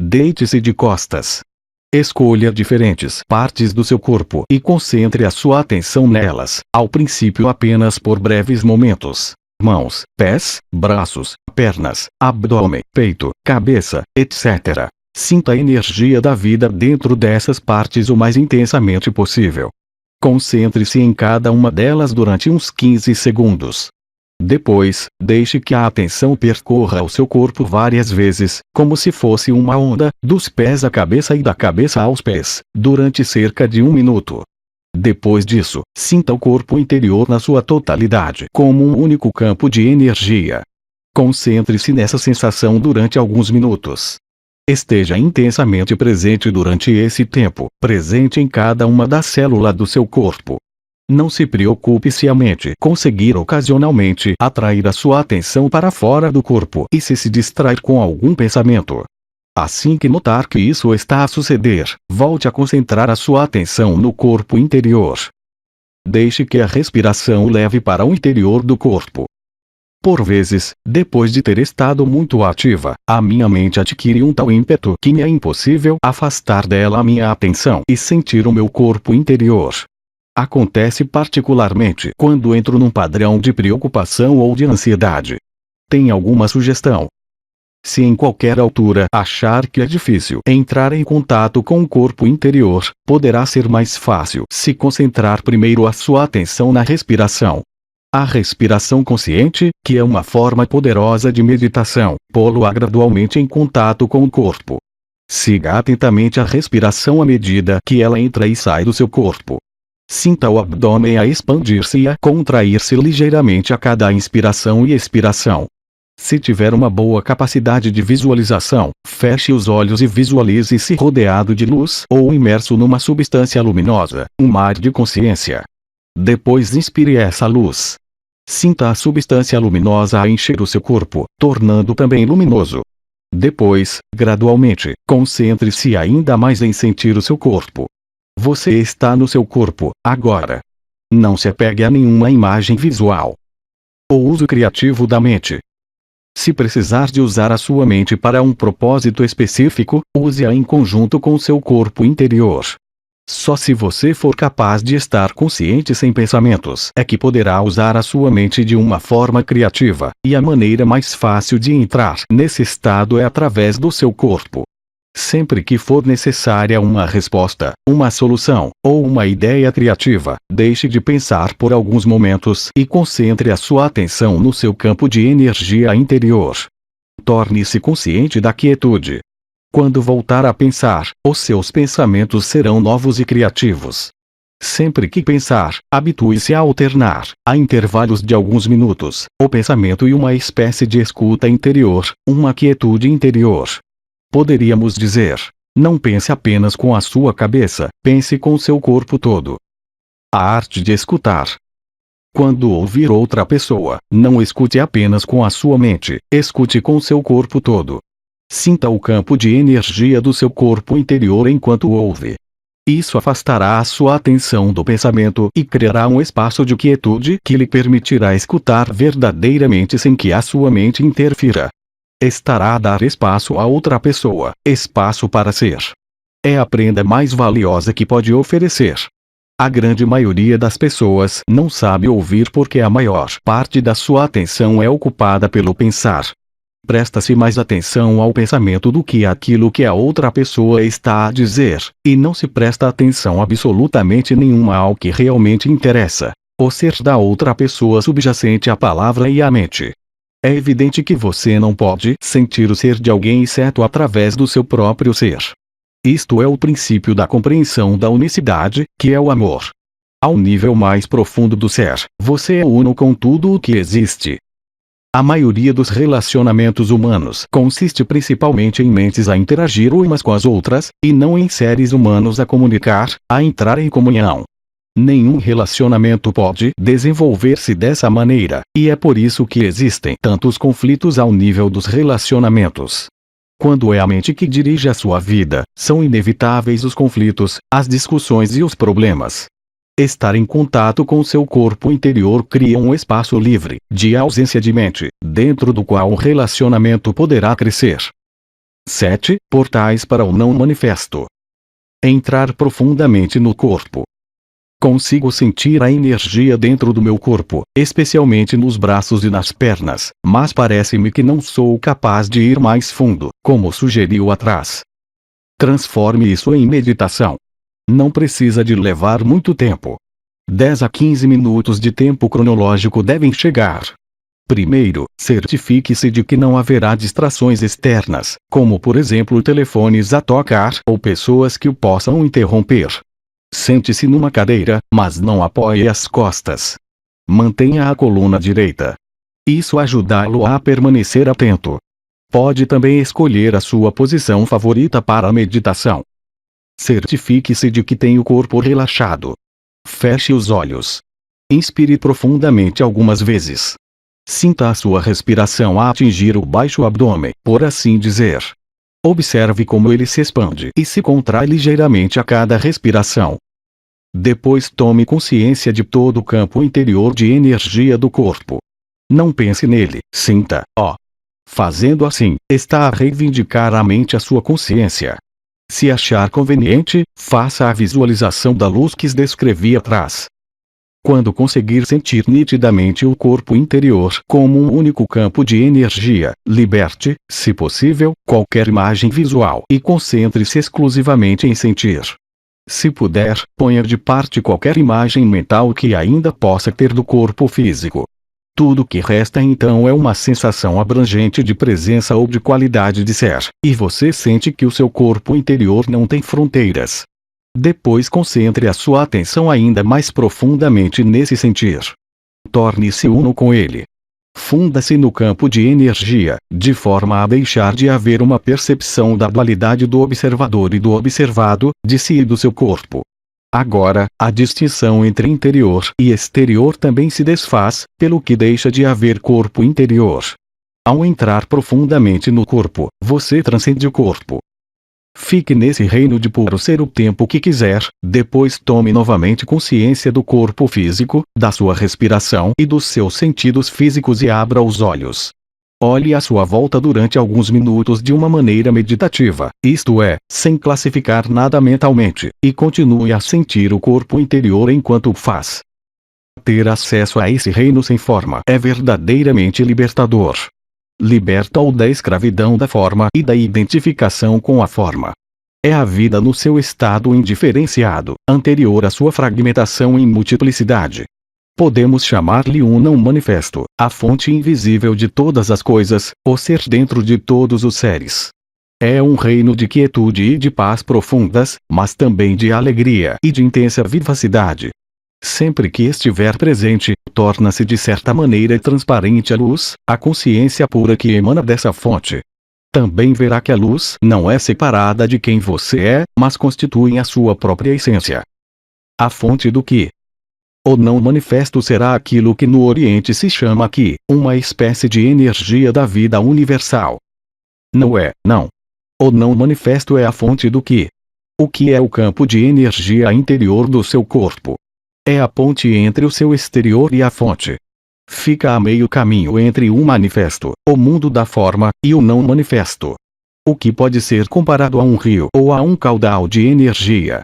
Deite-se de costas. Escolha diferentes partes do seu corpo e concentre a sua atenção nelas, ao princípio apenas por breves momentos. Mãos, pés, braços, pernas, abdômen, peito, cabeça, etc. Sinta a energia da vida dentro dessas partes o mais intensamente possível. Concentre-se em cada uma delas durante uns 15 segundos. Depois, deixe que a atenção percorra o seu corpo várias vezes, como se fosse uma onda, dos pés à cabeça e da cabeça aos pés, durante cerca de 1 minuto. Depois disso, sinta o corpo interior na sua totalidade como um único campo de energia. Concentre-se nessa sensação durante alguns minutos. Esteja intensamente presente durante esse tempo, presente em cada uma das células do seu corpo. Não se preocupe se a mente conseguir ocasionalmente atrair a sua atenção para fora do corpo e se distrair com algum pensamento. Assim que notar que isso está a suceder, volte a concentrar a sua atenção no corpo interior. Deixe que a respiração o leve para o interior do corpo. Por vezes, depois de ter estado muito ativa, a minha mente adquire um tal ímpeto que me é impossível afastar dela a minha atenção e sentir o meu corpo interior. Acontece particularmente quando entro num padrão de preocupação ou de ansiedade. Tem alguma sugestão? Se em qualquer altura achar que é difícil entrar em contato com o corpo interior, poderá ser mais fácil se concentrar primeiro a sua atenção na respiração. A respiração consciente, que é uma forma poderosa de meditação, pô-lo-á gradualmente em contato com o corpo. Siga atentamente a respiração à medida que ela entra e sai do seu corpo. Sinta o abdômen a expandir-se e a contrair-se ligeiramente a cada inspiração e expiração. Se tiver uma boa capacidade de visualização, feche os olhos e visualize-se rodeado de luz ou imerso numa substância luminosa, um mar de consciência. Depois inspire essa luz. Sinta a substância luminosa a encher o seu corpo, tornando também luminoso. Depois, gradualmente, concentre-se ainda mais em sentir o seu corpo. Você está no seu corpo, agora. Não se apegue a nenhuma imagem visual. O uso criativo da mente. Se precisar de usar a sua mente para um propósito específico, use-a em conjunto com seu corpo interior. Só se você for capaz de estar consciente sem pensamentos é que poderá usar a sua mente de uma forma criativa, e a maneira mais fácil de entrar nesse estado é através do seu corpo. Sempre que for necessária uma resposta, uma solução, ou uma ideia criativa, deixe de pensar por alguns momentos e concentre a sua atenção no seu campo de energia interior. Torne-se consciente da quietude. Quando voltar a pensar, os seus pensamentos serão novos e criativos. Sempre que pensar, habitue-se a alternar, a intervalos de alguns minutos, o pensamento e uma espécie de escuta interior, uma quietude interior. Poderíamos dizer: não pense apenas com a sua cabeça, pense com seu corpo todo. A arte de escutar. Quando ouvir outra pessoa, não escute apenas com a sua mente, escute com seu corpo todo. Sinta o campo de energia do seu corpo interior enquanto ouve. Isso afastará a sua atenção do pensamento e criará um espaço de quietude que lhe permitirá escutar verdadeiramente sem que a sua mente interfira. Estará a dar espaço a outra pessoa, espaço para ser. É a prenda mais valiosa que pode oferecer. A grande maioria das pessoas não sabe ouvir porque a maior parte da sua atenção é ocupada pelo pensar. Presta-se mais atenção ao pensamento do que àquilo que a outra pessoa está a dizer, e não se presta atenção absolutamente nenhuma ao que realmente interessa, o ser da outra pessoa subjacente à palavra e à mente. É evidente que você não pode sentir o ser de alguém exceto através do seu próprio ser. Isto é o princípio da compreensão da unicidade, que é o amor. Ao nível mais profundo do ser, você é uno com tudo o que existe. A maioria dos relacionamentos humanos consiste principalmente em mentes a interagir umas com as outras, e não em seres humanos a comunicar, a entrar em comunhão. Nenhum relacionamento pode desenvolver-se dessa maneira, e é por isso que existem tantos conflitos ao nível dos relacionamentos. Quando é a mente que dirige a sua vida, são inevitáveis os conflitos, as discussões e os problemas. Estar em contato com seu corpo interior cria um espaço livre, de ausência de mente, dentro do qual o relacionamento poderá crescer. 7. Portais para o não manifesto. Entrar profundamente no corpo. Consigo sentir a energia dentro do meu corpo, especialmente nos braços e nas pernas, mas parece-me que não sou capaz de ir mais fundo, como sugeriu atrás. Transforme isso em meditação. Não precisa de levar muito tempo. 10 a 15 minutos de tempo cronológico devem chegar. Primeiro, certifique-se de que não haverá distrações externas, como por exemplo telefones a tocar ou pessoas que o possam interromper. Sente-se numa cadeira, mas não apoie as costas. Mantenha a coluna direita. Isso ajudá-lo a permanecer atento. Pode também escolher a sua posição favorita para a meditação. Certifique-se de que tem o corpo relaxado. Feche os olhos. Inspire profundamente algumas vezes. Sinta a sua respiração a atingir o baixo abdômen, por assim dizer. Observe como ele se expande e se contrai ligeiramente a cada respiração. Depois tome consciência de todo o campo interior de energia do corpo. Não pense nele, sinta-o. Fazendo assim, está a reivindicar à mente a sua consciência. Se achar conveniente, faça a visualização da luz que descrevi atrás. Quando conseguir sentir nitidamente o corpo interior como um único campo de energia, liberte, se possível, qualquer imagem visual e concentre-se exclusivamente em sentir. Se puder, ponha de parte qualquer imagem mental que ainda possa ter do corpo físico. Tudo que resta então é uma sensação abrangente de presença ou de qualidade de ser, e você sente que o seu corpo interior não tem fronteiras. Depois concentre a sua atenção ainda mais profundamente nesse sentir. Torne-se uno com ele. Funda-se no campo de energia, de forma a deixar de haver uma percepção da dualidade do observador e do observado, de si e do seu corpo. Agora, a distinção entre interior e exterior também se desfaz, pelo que deixa de haver corpo interior. Ao entrar profundamente no corpo, você transcende o corpo. Fique nesse reino de puro ser o tempo que quiser, depois tome novamente consciência do corpo físico, da sua respiração e dos seus sentidos físicos e abra os olhos. Olhe à sua volta durante alguns minutos de uma maneira meditativa, isto é, sem classificar nada mentalmente, e continue a sentir o corpo interior enquanto o faz. Ter acesso a esse reino sem forma é verdadeiramente libertador. Liberta-o da escravidão da forma e da identificação com a forma. É a vida no seu estado indiferenciado, anterior à sua fragmentação em multiplicidade. Podemos chamar-lhe um não manifesto, a fonte invisível de todas as coisas, o ser dentro de todos os seres. É um reino de quietude e de paz profundas, mas também de alegria e de intensa vivacidade. Sempre que estiver presente, torna-se de certa maneira transparente a luz, a consciência pura que emana dessa fonte. Também verá que a luz não é separada de quem você é, mas constitui a sua própria essência. A fonte do que? O não manifesto será aquilo que no Oriente se chama aqui, uma espécie de energia da vida universal. Não. O não manifesto é a fonte do que? O que é o campo de energia interior do seu corpo? É a ponte entre o seu exterior e a fonte. Fica a meio caminho entre o manifesto, o mundo da forma, e o não manifesto. O que pode ser comparado a um rio ou a um caudal de energia.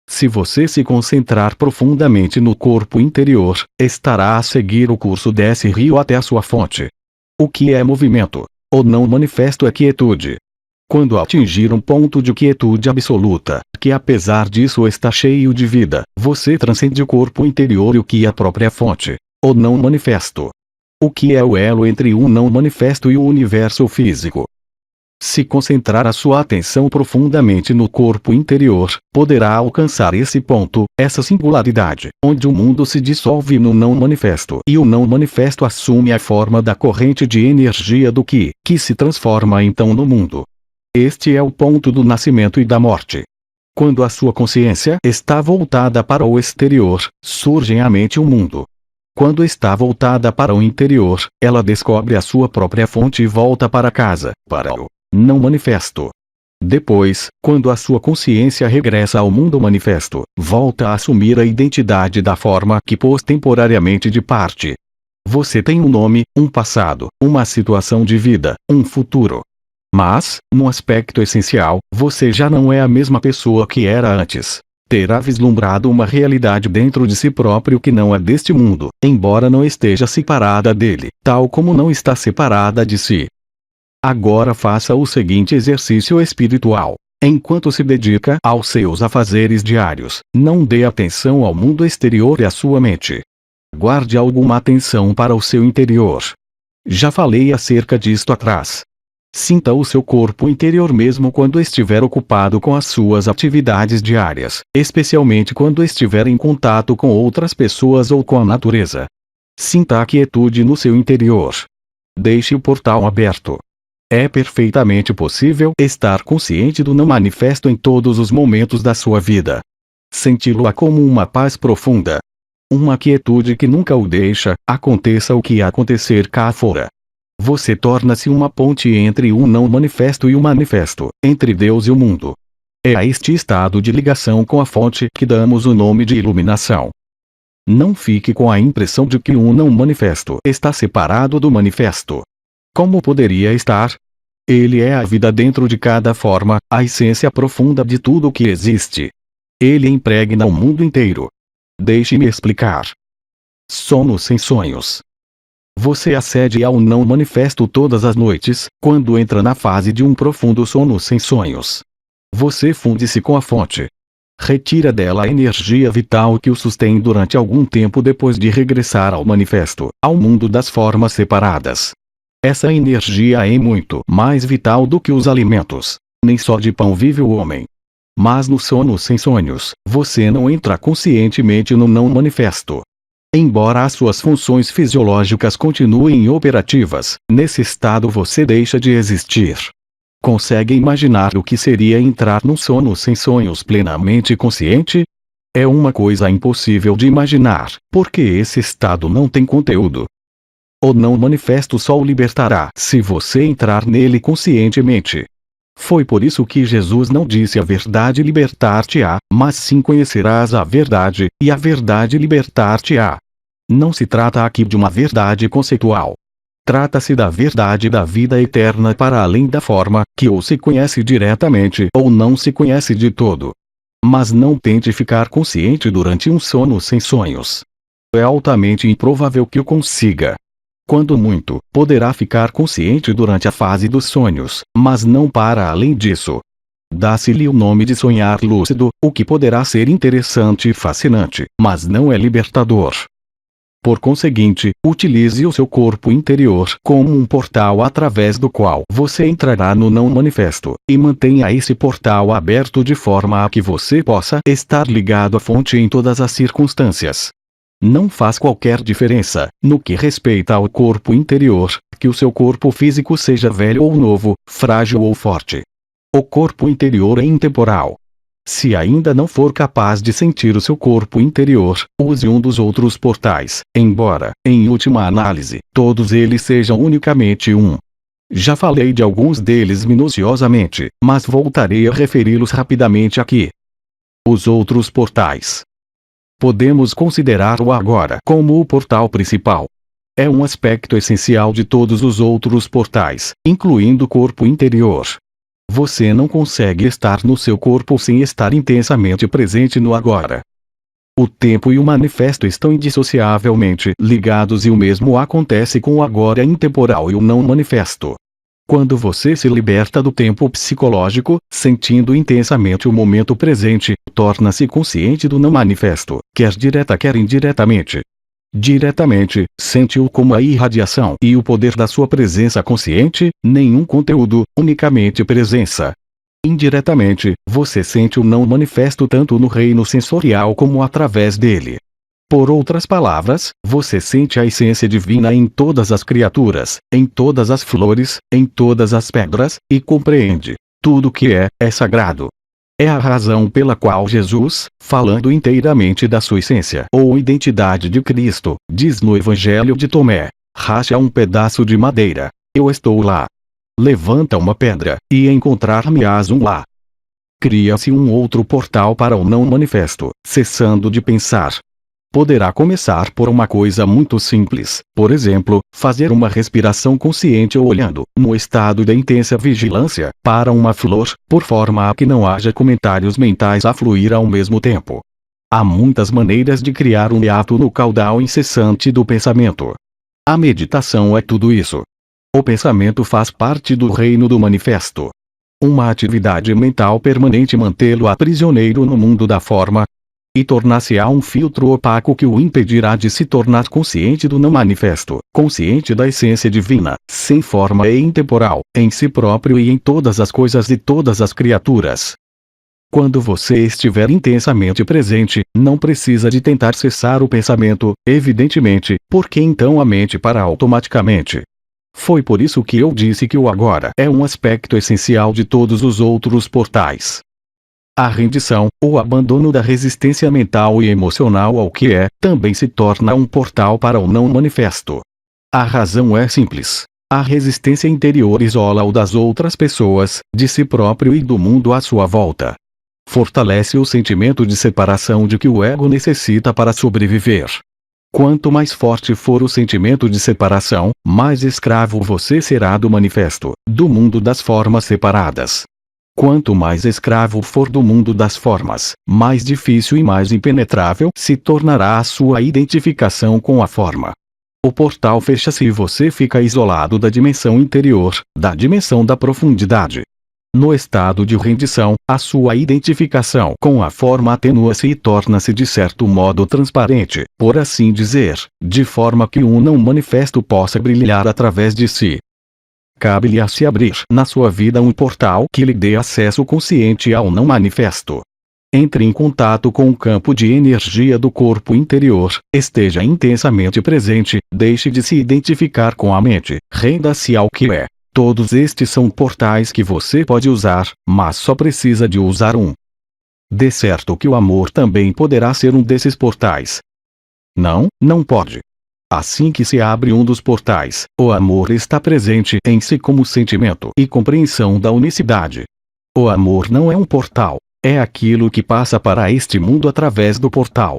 Se você se concentrar profundamente no corpo interior, estará a seguir o curso desse rio até a sua fonte. O que é movimento? O não manifesto é quietude. Quando atingir um ponto de quietude absoluta, que apesar disso está cheio de vida, você transcende o corpo interior e o que é a própria fonte, o não manifesto. O que é o elo entre o não manifesto e o universo físico? Se concentrar a sua atenção profundamente no corpo interior, poderá alcançar esse ponto, essa singularidade, onde o mundo se dissolve no não manifesto e o não manifesto assume a forma da corrente de energia do que se transforma então no mundo. Este é o ponto do nascimento e da morte. Quando a sua consciência está voltada para o exterior, surge à mente o mundo. Quando está voltada para o interior, ela descobre a sua própria fonte e volta para casa, para o não manifesto. Depois, quando a sua consciência regressa ao mundo manifesto, volta a assumir a identidade da forma que pôs temporariamente de parte. Você tem um nome, um passado, uma situação de vida, um futuro. Mas, no aspecto essencial, você já não é a mesma pessoa que era antes. Terá vislumbrado uma realidade dentro de si próprio que não é deste mundo, embora não esteja separada dele, tal como não está separada de si. Agora faça o seguinte exercício espiritual. Enquanto se dedica aos seus afazeres diários, não dê atenção ao mundo exterior e à sua mente. Guarde alguma atenção para o seu interior. Já falei acerca disto atrás. Sinta o seu corpo interior mesmo quando estiver ocupado com as suas atividades diárias, especialmente quando estiver em contato com outras pessoas ou com a natureza. Sinta a quietude no seu interior. Deixe o portal aberto. É perfeitamente possível estar consciente do não manifesto em todos os momentos da sua vida. Senti-lo como uma paz profunda. Uma quietude que nunca o deixa, aconteça o que acontecer cá fora. Você torna-se uma ponte entre o não manifesto e o manifesto, entre Deus e o mundo. É a este estado de ligação com a fonte que damos o nome de iluminação. Não fique com a impressão de que o não manifesto está separado do manifesto. Como poderia estar? Ele é a vida dentro de cada forma, a essência profunda de tudo o que existe. Ele impregna o mundo inteiro. Deixe-me explicar. Sono sem sonhos. Você acede ao não manifesto todas as noites, quando entra na fase de um profundo sono sem sonhos. Você funde-se com a fonte. Retira dela a energia vital que o sustém durante algum tempo depois de regressar ao manifesto, ao mundo das formas separadas. Essa energia é muito mais vital do que os alimentos. Nem só de pão vive o homem. Mas no sono sem sonhos, você não entra conscientemente no não manifesto. Embora as suas funções fisiológicas continuem operativas, nesse estado você deixa de existir. Consegue imaginar o que seria entrar num sono sem sonhos plenamente consciente? É uma coisa impossível de imaginar, porque esse estado não tem conteúdo. O não manifesto só o libertará se você entrar nele conscientemente. Foi por isso que Jesus não disse a verdade libertar-te-á, mas sim conhecerás a verdade, e a verdade libertar-te-á. Não se trata aqui de uma verdade conceitual. Trata-se da verdade da vida eterna para além da forma, que ou se conhece diretamente ou não se conhece de todo. Mas não tente ficar consciente durante um sono sem sonhos. É altamente improvável que o consiga. Quando muito, poderá ficar consciente durante a fase dos sonhos, mas não para além disso. Dá-se-lhe o nome de sonhar lúcido, o que poderá ser interessante e fascinante, mas não é libertador. Por conseguinte, utilize o seu corpo interior como um portal através do qual você entrará no não manifesto, e mantenha esse portal aberto de forma a que você possa estar ligado à fonte em todas as circunstâncias. Não faz qualquer diferença, no que respeita ao corpo interior, que o seu corpo físico seja velho ou novo, frágil ou forte. O corpo interior é intemporal. Se ainda não for capaz de sentir o seu corpo interior, use um dos outros portais, embora, em última análise, todos eles sejam unicamente um. Já falei de alguns deles minuciosamente, mas voltarei a referi-los rapidamente aqui. Os outros portais. Podemos considerar-o agora como o portal principal. É um aspecto essencial de todos os outros portais, incluindo o corpo interior. Você não consegue estar no seu corpo sem estar intensamente presente no agora. O tempo e o manifesto estão indissociavelmente ligados e o mesmo acontece com o agora intemporal e o não manifesto. Quando você se liberta do tempo psicológico, sentindo intensamente o momento presente, torna-se consciente do não manifesto, quer direta quer indiretamente. Diretamente, sente-o como a irradiação e o poder da sua presença consciente, nenhum conteúdo, unicamente presença. Indiretamente, você sente o não manifesto tanto no reino sensorial como através dele. Por outras palavras, você sente a essência divina em todas as criaturas, em todas as flores, em todas as pedras, e compreende: tudo que é sagrado. É a razão pela qual Jesus, falando inteiramente da sua essência ou identidade de Cristo, diz no Evangelho de Tomé: racha um pedaço de madeira, eu estou lá. Levanta uma pedra, e encontrar-me-ás um lá. Cria-se um outro portal para o não manifesto, cessando de pensar. Poderá começar por uma coisa muito simples, por exemplo, fazer uma respiração consciente ou olhando, no estado de intensa vigilância, para uma flor, por forma a que não haja comentários mentais a fluir ao mesmo tempo. Há muitas maneiras de criar um hiato no caudal incessante do pensamento. A meditação é tudo isso. O pensamento faz parte do reino do manifesto. Uma atividade mental permanente mantê-lo aprisioneiro no mundo da forma. e tornar-se-á um filtro opaco que o impedirá de se tornar consciente do não manifesto, consciente da essência divina, sem forma e intemporal, em si próprio e em todas as coisas e todas as criaturas. Quando você estiver intensamente presente, não precisa de tentar cessar o pensamento, evidentemente, porque então a mente para automaticamente. Foi por isso que eu disse que o agora é um aspecto essencial de todos os outros portais. A rendição, o abandono da resistência mental e emocional ao que é, também se torna um portal para o não manifesto. A razão é simples. A resistência interior isola-o das outras pessoas, de si próprio e do mundo à sua volta. Fortalece o sentimento de separação de que o ego necessita para sobreviver. Quanto mais forte for o sentimento de separação, mais escravo você será do manifesto, do mundo das formas separadas. Quanto mais escravo for do mundo das formas, mais difícil e mais impenetrável se tornará a sua identificação com a forma. O portal fecha-se e você fica isolado da dimensão interior, da dimensão da profundidade. No estado de rendição, a sua identificação com a forma atenua-se e torna-se de certo modo transparente, por assim dizer, de forma que um não manifesto possa brilhar através de si. Cabe-lhe a se abrir na sua vida um portal que lhe dê acesso consciente ao não manifesto. Entre em contato com o campo de energia do corpo interior, esteja intensamente presente, deixe de se identificar com a mente, renda-se ao que é. Todos estes são portais que você pode usar, mas só precisa de usar um. De certo que o amor também poderá ser um desses portais. Não, não pode. Assim que se abre um dos portais, o amor está presente em si como sentimento e compreensão da unicidade. O amor não é um portal, é aquilo que passa para este mundo através do portal.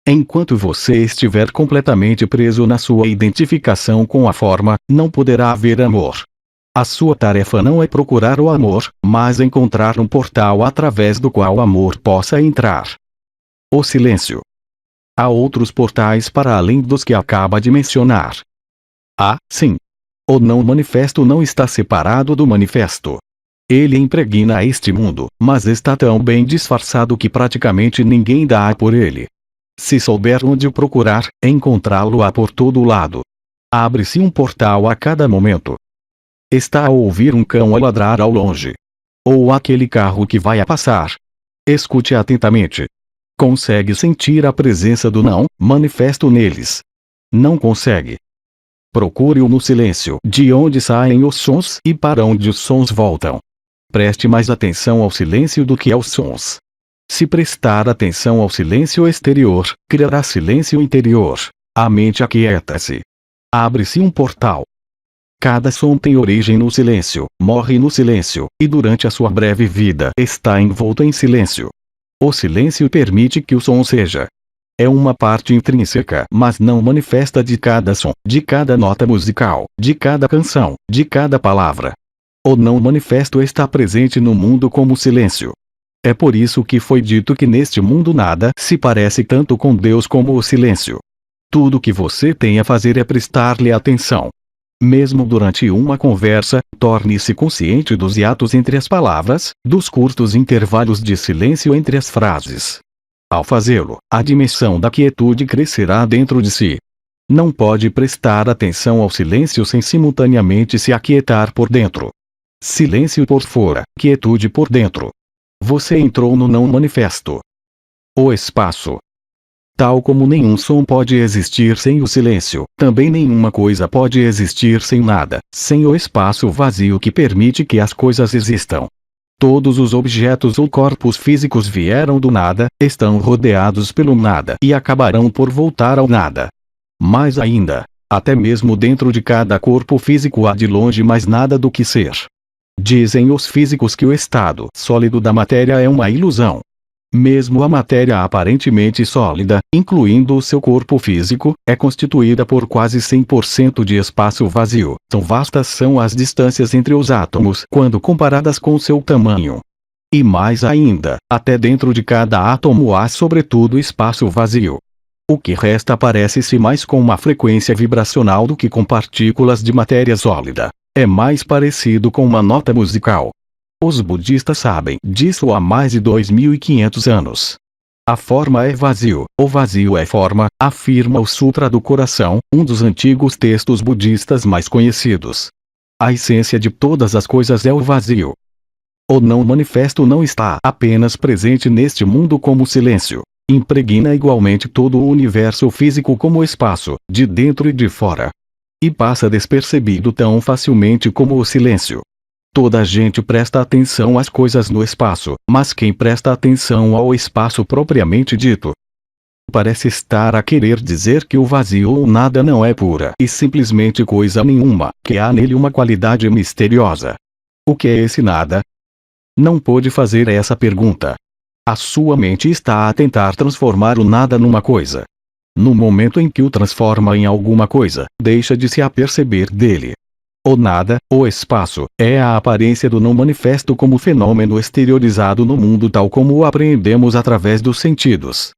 Enquanto você estiver completamente preso na sua identificação com a forma, não poderá haver amor. A sua tarefa não é procurar o amor, mas encontrar um portal através do qual o amor possa entrar. O silêncio. Há outros portais para além dos que acaba de mencionar. Sim. O não manifesto não está separado do manifesto. Ele impregna este mundo, mas está tão bem disfarçado que praticamente ninguém dá por ele. Se souber onde o procurar, encontrá-lo-á por todo lado. Abre-se um portal a cada momento. Está a ouvir um cão a ladrar ao longe. Ou aquele carro que vai a passar. Escute atentamente. Consegue sentir a presença do não manifesto neles? Não consegue. Procure-o no silêncio, de onde saem os sons e para onde os sons voltam. Preste mais atenção ao silêncio do que aos sons. Se prestar atenção ao silêncio exterior, criará silêncio interior. A mente aquieta-se. Abre-se um portal. Cada som tem origem no silêncio, morre no silêncio, e durante a sua breve vida está envolto em silêncio. O silêncio permite que o som seja. É uma parte intrínseca, mas não manifesta de cada som, de cada nota musical, de cada canção, de cada palavra. O não manifesto está presente no mundo como silêncio. É por isso que foi dito que neste mundo nada se parece tanto com Deus como o silêncio. Tudo que você tem a fazer é prestar-lhe atenção. Mesmo durante uma conversa, torne-se consciente dos hiatos entre as palavras, dos curtos intervalos de silêncio entre as frases. Ao fazê-lo, a dimensão da quietude crescerá dentro de si. Não pode prestar atenção ao silêncio sem simultaneamente se aquietar por dentro. Silêncio por fora, quietude por dentro. Você entrou no não manifesto. O espaço. Tal como nenhum som pode existir sem o silêncio, também nenhuma coisa pode existir sem nada, sem o espaço vazio que permite que as coisas existam. Todos os objetos ou corpos físicos vieram do nada, estão rodeados pelo nada e acabarão por voltar ao nada. Mais ainda, até mesmo dentro de cada corpo físico há de longe mais nada do que ser. Dizem os físicos que o estado sólido da matéria é uma ilusão. Mesmo a matéria aparentemente sólida, incluindo o seu corpo físico, é constituída por quase 100% de espaço vazio. Tão vastas são as distâncias entre os átomos quando comparadas com seu tamanho. E mais ainda, até dentro de cada átomo há sobretudo espaço vazio. O que resta parece-se mais com uma frequência vibracional do que com partículas de matéria sólida. É mais parecido com uma nota musical. Os budistas sabem disso há mais de 2.500 anos. A forma é vazio, o vazio é forma, afirma o Sutra do Coração, um dos antigos textos budistas mais conhecidos. A essência de todas as coisas é o vazio. O não manifesto não está apenas presente neste mundo como silêncio. Impregna igualmente todo o universo físico como espaço, de dentro e de fora. E passa despercebido tão facilmente como o silêncio. Toda a gente presta atenção às coisas no espaço, mas quem presta atenção ao espaço propriamente dito? Parece estar a querer dizer que o vazio ou nada não é pura e simplesmente coisa nenhuma, que há nele uma qualidade misteriosa. O que é esse nada? Não pode fazer essa pergunta. A sua mente está a tentar transformar o nada numa coisa. No momento em que o transforma em alguma coisa, deixa de se aperceber dele. O nada, o espaço, é a aparência do não manifesto como fenômeno exteriorizado no mundo tal como o apreendemos através dos sentidos.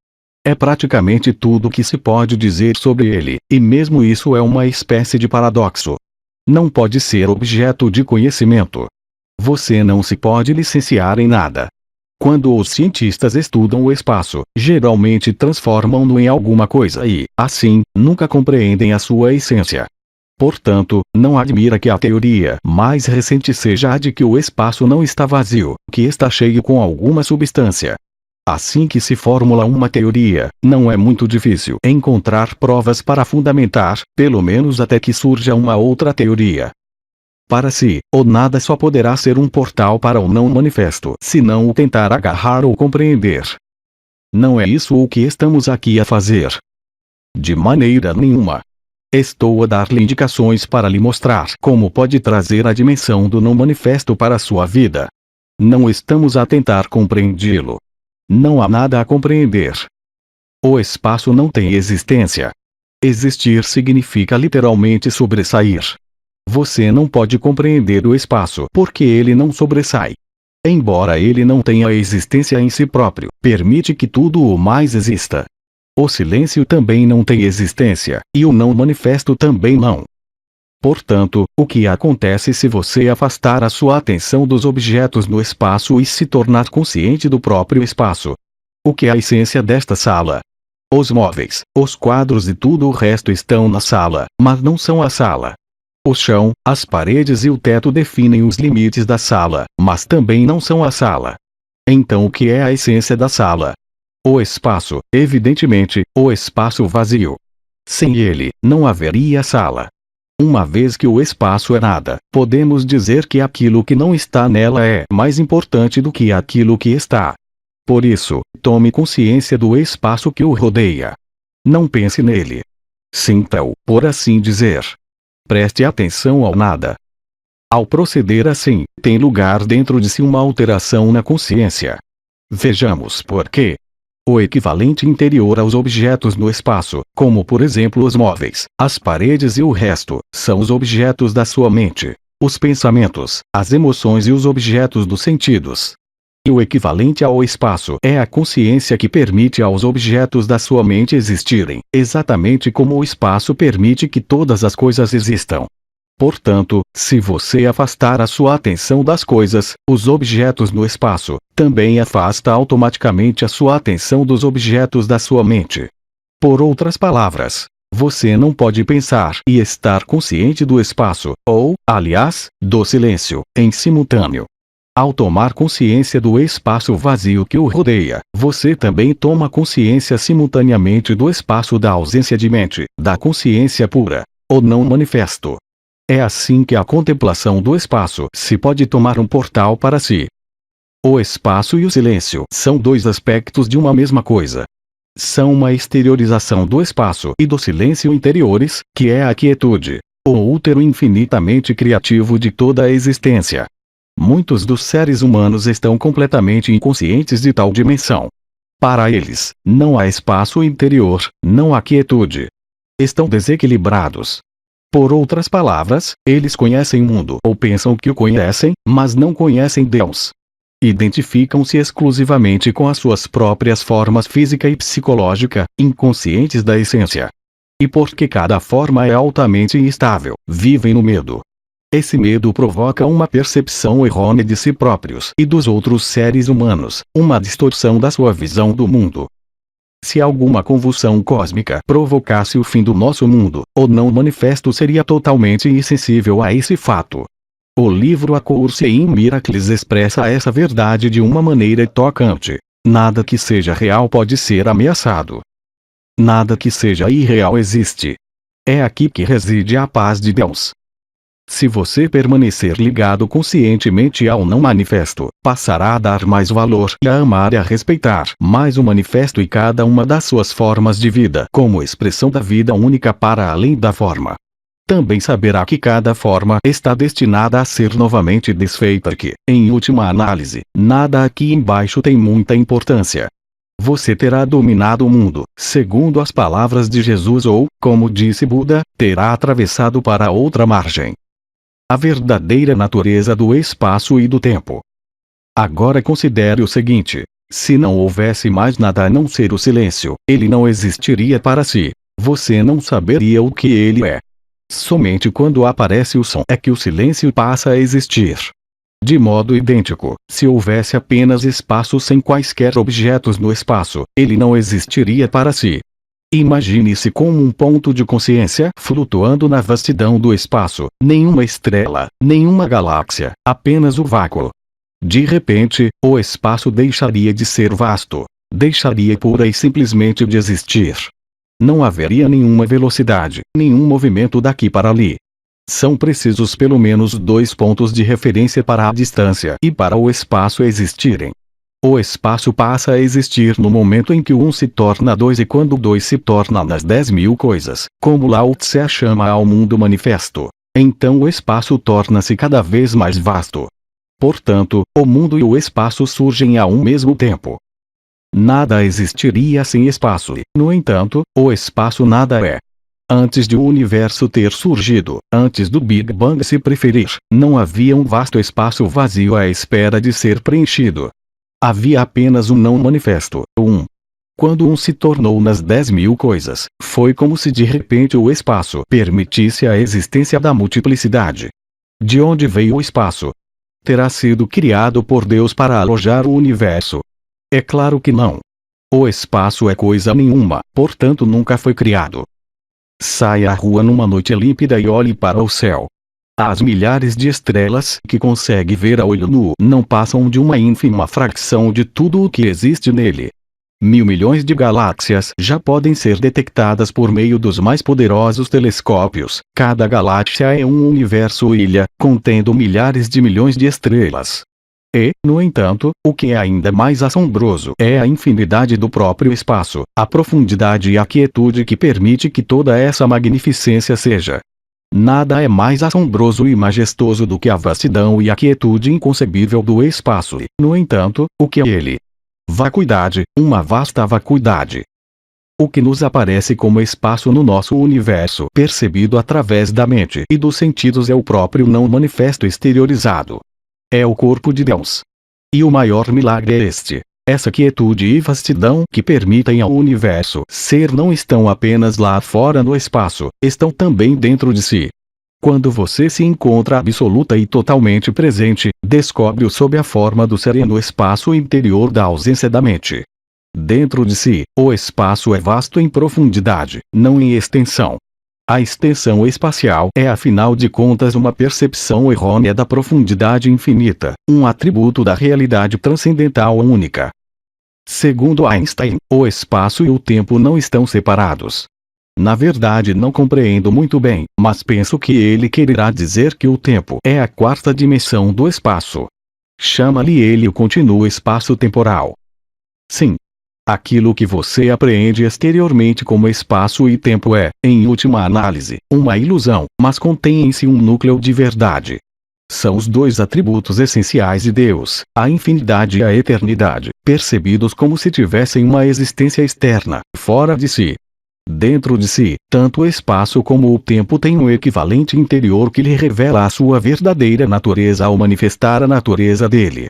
É praticamente tudo o que se pode dizer sobre ele, e mesmo isso é uma espécie de paradoxo. Não pode ser objeto de conhecimento. Você não se pode licenciar em nada. Quando os cientistas estudam o espaço, geralmente transformam-no em alguma coisa e, assim, nunca compreendem a sua essência. Portanto, não admira que a teoria mais recente seja a de que o espaço não está vazio, que está cheio com alguma substância. Assim que se formula uma teoria, não é muito difícil encontrar provas para fundamentar, pelo menos até que surja uma outra teoria. Para si, o nada só poderá ser um portal para o não manifesto se não o tentar agarrar ou compreender. Não é isso o que estamos aqui a fazer. De maneira nenhuma. Estou a dar-lhe indicações para lhe mostrar como pode trazer a dimensão do não manifesto para a sua vida. Não estamos a tentar compreendê-lo. Não há nada a compreender. O espaço não tem existência. Existir significa literalmente sobressair. Você não pode compreender o espaço porque ele não sobressai. Embora ele não tenha existência em si próprio, permite que tudo o mais exista. O silêncio também não tem existência, e o não manifesto também não. Portanto, o que acontece se você afastar a sua atenção dos objetos no espaço e se tornar consciente do próprio espaço? O que é a essência desta sala? Os móveis, os quadros e tudo o resto estão na sala, mas não são a sala. O chão, as paredes e o teto definem os limites da sala, mas também não são a sala. Então o que é a essência da sala? O espaço, evidentemente, o espaço vazio. Sem ele, não haveria sala. Uma vez que o espaço é nada, podemos dizer que aquilo que não está nela é mais importante do que aquilo que está. Por isso, tome consciência do espaço que o rodeia. Não pense nele. Sinta-o, por assim dizer. Preste atenção ao nada. Ao proceder assim, tem lugar dentro de si uma alteração na consciência. Vejamos por quê. O equivalente interior aos objetos no espaço, como por exemplo os móveis, as paredes e o resto, são os objetos da sua mente, os pensamentos, as emoções e os objetos dos sentidos. E o equivalente ao espaço é a consciência que permite aos objetos da sua mente existirem, exatamente como o espaço permite que todas as coisas existam. Portanto, se você afastar a sua atenção das coisas, os objetos no espaço, também afasta automaticamente a sua atenção dos objetos da sua mente. Por outras palavras, você não pode pensar e estar consciente do espaço, ou, aliás, do silêncio, em simultâneo. Ao tomar consciência do espaço vazio que o rodeia, você também toma consciência simultaneamente do espaço da ausência de mente, da consciência pura, o não manifesto. É assim que a contemplação do espaço se pode tomar um portal para si. O espaço e o silêncio são dois aspectos de uma mesma coisa. São uma exteriorização do espaço e do silêncio interiores, que é a quietude, o útero infinitamente criativo de toda a existência. Muitos dos seres humanos estão completamente inconscientes de tal dimensão. Para eles, não há espaço interior, não há quietude. Estão desequilibrados. Por outras palavras, eles conhecem o mundo ou pensam que o conhecem, mas não conhecem Deus. Identificam-se exclusivamente com as suas próprias formas física e psicológica, inconscientes da essência. E porque cada forma é altamente instável, vivem no medo. Esse medo provoca uma percepção errônea de si próprios e dos outros seres humanos, uma distorção da sua visão do mundo. Se alguma convulsão cósmica provocasse o fim do nosso mundo, o não manifesto seria totalmente insensível a esse fato. O livro A Course in Miracles expressa essa verdade de uma maneira tocante. Nada que seja real pode ser ameaçado. Nada que seja irreal existe. É aqui que reside a paz de Deus. Se você permanecer ligado conscientemente ao não manifesto, passará a dar mais valor e a amar e a respeitar mais o manifesto e cada uma das suas formas de vida como expressão da vida única para além da forma. Também saberá que cada forma está destinada a ser novamente desfeita e que, em última análise, nada aqui embaixo tem muita importância. Você terá dominado o mundo, segundo as palavras de Jesus ou, como disse Buda, terá atravessado para outra margem. A verdadeira natureza do espaço e do tempo. Agora considere o seguinte: se não houvesse mais nada a não ser o silêncio, ele não existiria para si. Você não saberia o que ele é. Somente quando aparece o som é que o silêncio passa a existir. De modo idêntico, se houvesse apenas espaço sem quaisquer objetos no espaço, ele não existiria para si. Imagine-se como um ponto de consciência flutuando na vastidão do espaço, nenhuma estrela, nenhuma galáxia, apenas o vácuo. De repente, o espaço deixaria de ser vasto, deixaria pura e simplesmente de existir. Não haveria nenhuma velocidade, nenhum movimento daqui para ali. São precisos pelo menos 2 pontos de referência para a distância e para o espaço existirem. O espaço passa a existir no momento em que o 1 se torna 2 e quando o 2 se torna nas 10.000 coisas, como Lao Tse a chama ao mundo manifesto. Então o espaço torna-se cada vez mais vasto. Portanto, o mundo e o espaço surgem ao mesmo tempo. Nada existiria sem espaço e, no entanto, o espaço nada é. Antes de o universo ter surgido, antes do Big Bang se preferir, não havia um vasto espaço vazio à espera de ser preenchido. Havia apenas um não manifesto, o 1. Quando 1 se tornou nas 10.000 coisas, foi como se de repente o espaço permitisse a existência da multiplicidade. De onde veio o espaço? Terá sido criado por Deus para alojar o universo? É claro que não. O espaço é coisa nenhuma, portanto nunca foi criado. Saia à rua numa noite límpida e olhe para o céu. As milhares de estrelas que consegue ver a olho nu não passam de uma ínfima fração de tudo o que existe nele. 1.000 milhões de galáxias já podem ser detectadas por meio dos mais poderosos telescópios. Cada galáxia é um universo-ilha, contendo milhares de milhões de estrelas. E, no entanto, o que é ainda mais assombroso é a infinidade do próprio espaço, a profundidade e a quietude que permite que toda essa magnificência seja. Nada é mais assombroso e majestoso do que a vastidão e a quietude inconcebível do espaço e, no entanto, o que é ele? Vacuidade, uma vasta vacuidade. O que nos aparece como espaço no nosso universo percebido através da mente e dos sentidos é o próprio não manifesto exteriorizado. É o corpo de Deus. E o maior milagre é este. Essa quietude e vastidão que permitem ao universo ser não estão apenas lá fora no espaço, estão também dentro de si. Quando você se encontra absoluta e totalmente presente, descobre-o sob a forma do sereno espaço interior da ausência da mente. Dentro de si, o espaço é vasto em profundidade, não em extensão. A extensão espacial é afinal de contas uma percepção errônea da profundidade infinita, um atributo da realidade transcendental única. Segundo Einstein, o espaço e o tempo não estão separados. Na verdade não compreendo muito bem, mas penso que ele quererá dizer que o tempo é a 4ª dimensão do espaço. Chama-lhe ele o contínuo espaço-temporal. Sim. Aquilo que você apreende exteriormente como espaço e tempo é, em última análise, uma ilusão, mas contém em si um núcleo de verdade. São os 2 atributos essenciais de Deus, a infinidade e a eternidade, percebidos como se tivessem uma existência externa, fora de si. Dentro de si, tanto o espaço como o tempo têm um equivalente interior que lhe revela a sua verdadeira natureza ao manifestar a natureza dele.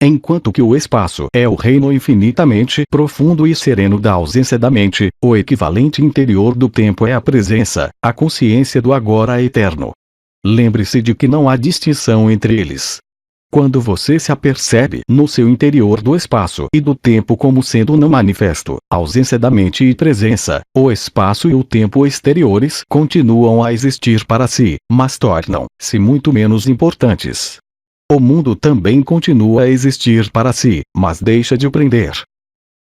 Enquanto que o espaço é o reino infinitamente profundo e sereno da ausência da mente, o equivalente interior do tempo é a presença, a consciência do agora eterno. Lembre-se de que não há distinção entre eles. Quando você se apercebe no seu interior do espaço e do tempo como sendo não manifesto, ausência da mente e presença, o espaço e o tempo exteriores continuam a existir para si, mas tornam-se muito menos importantes. O mundo também continua a existir para si, mas deixa de prender.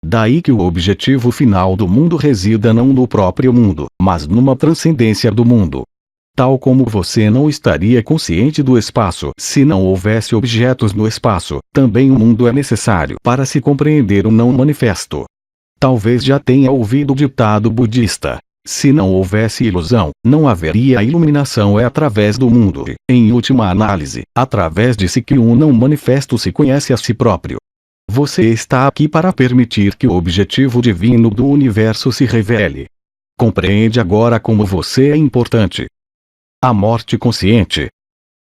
Daí que o objetivo final do mundo resida não no próprio mundo, mas numa transcendência do mundo. Tal como você não estaria consciente do espaço se não houvesse objetos no espaço, também o mundo é necessário para se compreender o não manifesto. Talvez já tenha ouvido o ditado budista: se não houvesse ilusão, não haveria iluminação. É através do mundo, em última análise, através de si que o não manifesto se conhece a si próprio. Você está aqui para permitir que o objetivo divino do universo se revele. Compreende agora como você é importante. A morte consciente.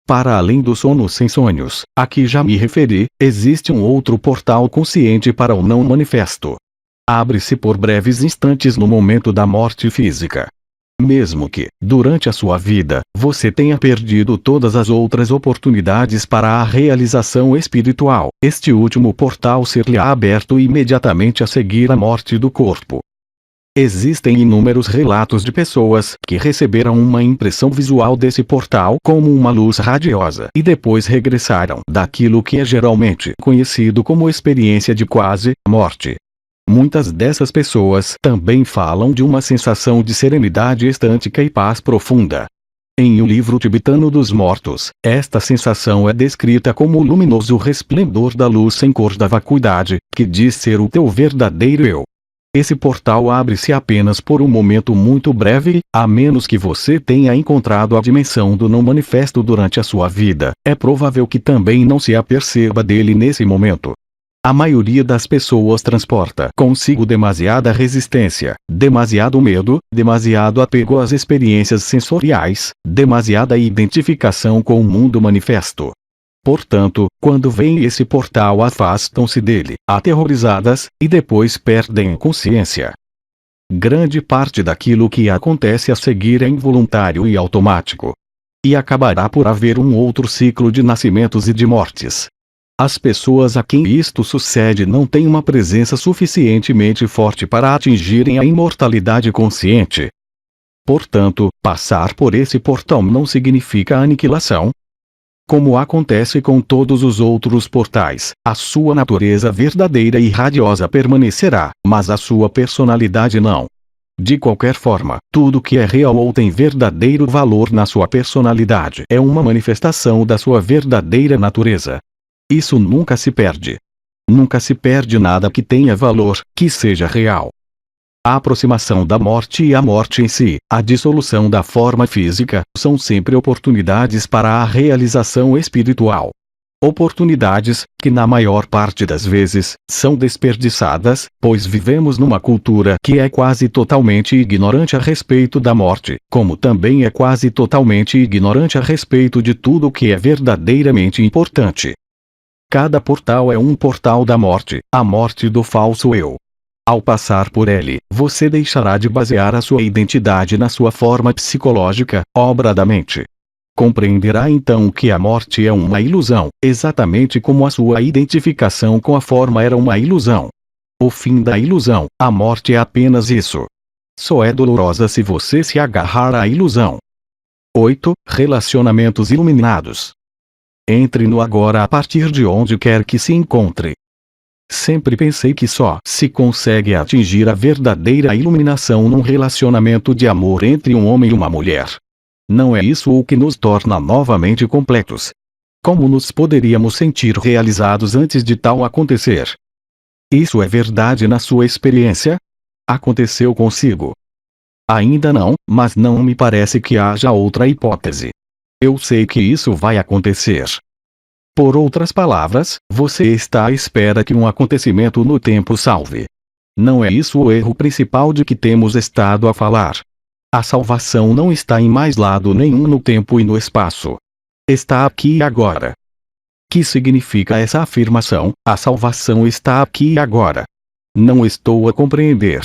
Para além do sono sem sonhos, a que já me referi, existe um outro portal consciente para o não manifesto. Abre-se por breves instantes no momento da morte física. Mesmo que, durante a sua vida, você tenha perdido todas as outras oportunidades para a realização espiritual, este último portal ser-lhe-á aberto imediatamente a seguir a morte do corpo. Existem inúmeros relatos de pessoas que receberam uma impressão visual desse portal como uma luz radiosa e depois regressaram daquilo que é geralmente conhecido como experiência de quase morte. Muitas dessas pessoas também falam de uma sensação de serenidade estântica e paz profunda. Em O Livro Tibetano dos Mortos, esta sensação é descrita como o luminoso resplendor da luz sem cor da vacuidade, que diz ser o teu verdadeiro eu. Esse portal abre-se apenas por um momento muito breve, a menos que você tenha encontrado a dimensão do não manifesto durante a sua vida. É provável que também não se aperceba dele nesse momento. A maioria das pessoas transporta consigo demasiada resistência, demasiado medo, demasiado apego às experiências sensoriais, demasiada identificação com o mundo manifesto. Portanto, quando veem esse portal, afastam-se dele, aterrorizadas, e depois perdem consciência. Grande parte daquilo que acontece a seguir é involuntário e automático. E acabará por haver um outro ciclo de nascimentos e de mortes. As pessoas a quem isto sucede não têm uma presença suficientemente forte para atingirem a imortalidade consciente. Portanto, passar por esse portal não significa aniquilação. Como acontece com todos os outros portais, a sua natureza verdadeira e radiosa permanecerá, mas a sua personalidade não. De qualquer forma, tudo que é real ou tem verdadeiro valor na sua personalidade é uma manifestação da sua verdadeira natureza. Isso nunca se perde. Nunca se perde nada que tenha valor, que seja real. A aproximação da morte e a morte em si, a dissolução da forma física, são sempre oportunidades para a realização espiritual. Oportunidades, que na maior parte das vezes, são desperdiçadas, pois vivemos numa cultura que é quase totalmente ignorante a respeito da morte, como também é quase totalmente ignorante a respeito de tudo o que é verdadeiramente importante. Cada portal é um portal da morte, a morte do falso eu. Ao passar por ele, você deixará de basear a sua identidade na sua forma psicológica, obra da mente. Compreenderá então que a morte é uma ilusão, exatamente como a sua identificação com a forma era uma ilusão. O fim da ilusão, a morte é apenas isso. Só é dolorosa se você se agarrar à ilusão. 8. Relacionamentos iluminados. Entre no agora a partir de onde quer que se encontre. Sempre pensei que só se consegue atingir a verdadeira iluminação num relacionamento de amor entre um homem e uma mulher. Não é isso o que nos torna novamente completos. Como nos poderíamos sentir realizados antes de tal acontecer? Isso é verdade na sua experiência? Aconteceu consigo? Ainda não, mas não me parece que haja outra hipótese. Eu sei que isso vai acontecer. Por outras palavras, você está à espera que um acontecimento no tempo salve. Não é isso o erro principal de que temos estado a falar. A salvação não está em mais lado nenhum no tempo e no espaço. Está aqui e agora. Que significa essa afirmação? A salvação está aqui e agora. Não estou a compreender.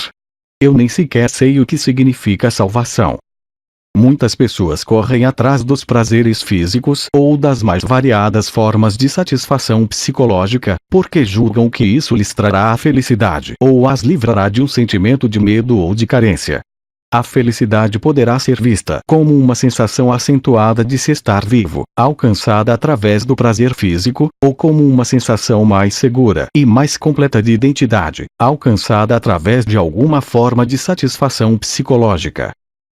Eu nem sequer sei o que significa salvação. Muitas pessoas correm atrás dos prazeres físicos ou das mais variadas formas de satisfação psicológica, porque julgam que isso lhes trará a felicidade ou as livrará de um sentimento de medo ou de carência. A felicidade poderá ser vista como uma sensação acentuada de se estar vivo, alcançada através do prazer físico, ou como uma sensação mais segura e mais completa de identidade, alcançada através de alguma forma de satisfação psicológica.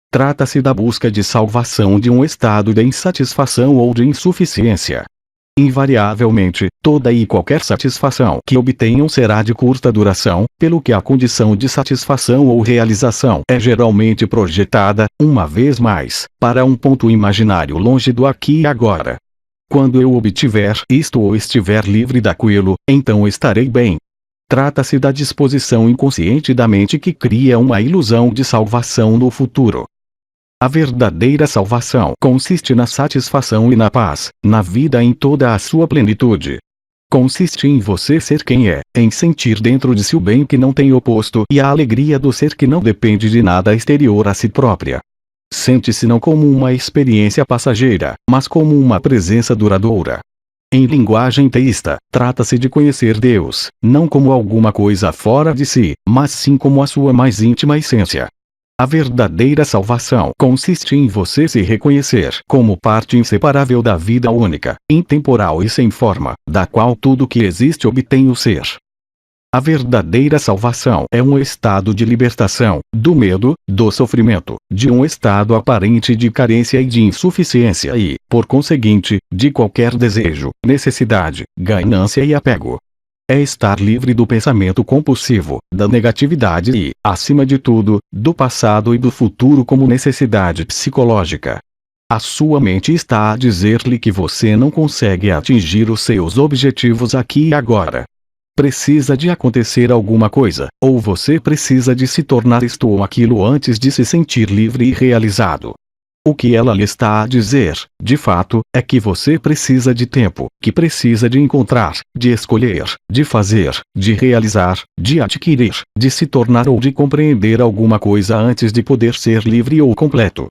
Trata-se da busca de salvação de um estado de insatisfação ou de insuficiência. Invariavelmente, toda e qualquer satisfação que obtenham será de curta duração, pelo que a condição de satisfação ou realização é geralmente projetada, uma vez mais, para um ponto imaginário longe do aqui e agora. Quando eu obtiver isto ou estiver livre daquilo, então estarei bem. Trata-se da disposição inconsciente da mente que cria uma ilusão de salvação no futuro. A verdadeira salvação consiste na satisfação e na paz, na vida em toda a sua plenitude. Consiste em você ser quem é, em sentir dentro de si o bem que não tem oposto e a alegria do ser que não depende de nada exterior a si própria. Sente-se não como uma experiência passageira, mas como uma presença duradoura. Em linguagem teísta, trata-se de conhecer Deus, não como alguma coisa fora de si, mas sim como a sua mais íntima essência. A verdadeira salvação consiste em você se reconhecer como parte inseparável da vida única, intemporal e sem forma, da qual tudo que existe obtém o ser. A verdadeira salvação é um estado de libertação, do medo, do sofrimento, de um estado aparente de carência e de insuficiência e, por conseguinte, de qualquer desejo, necessidade, ganância e apego. É estar livre do pensamento compulsivo, da negatividade e, acima de tudo, do passado e do futuro como necessidade psicológica. A sua mente está a dizer-lhe que você não consegue atingir os seus objetivos aqui e agora. Precisa de acontecer alguma coisa, ou você precisa de se tornar isto ou aquilo antes de se sentir livre e realizado. O que ela lhe está a dizer, de fato, é que você precisa de tempo, que precisa de encontrar, de escolher, de fazer, de realizar, de adquirir, de se tornar ou de compreender alguma coisa antes de poder ser livre ou completo.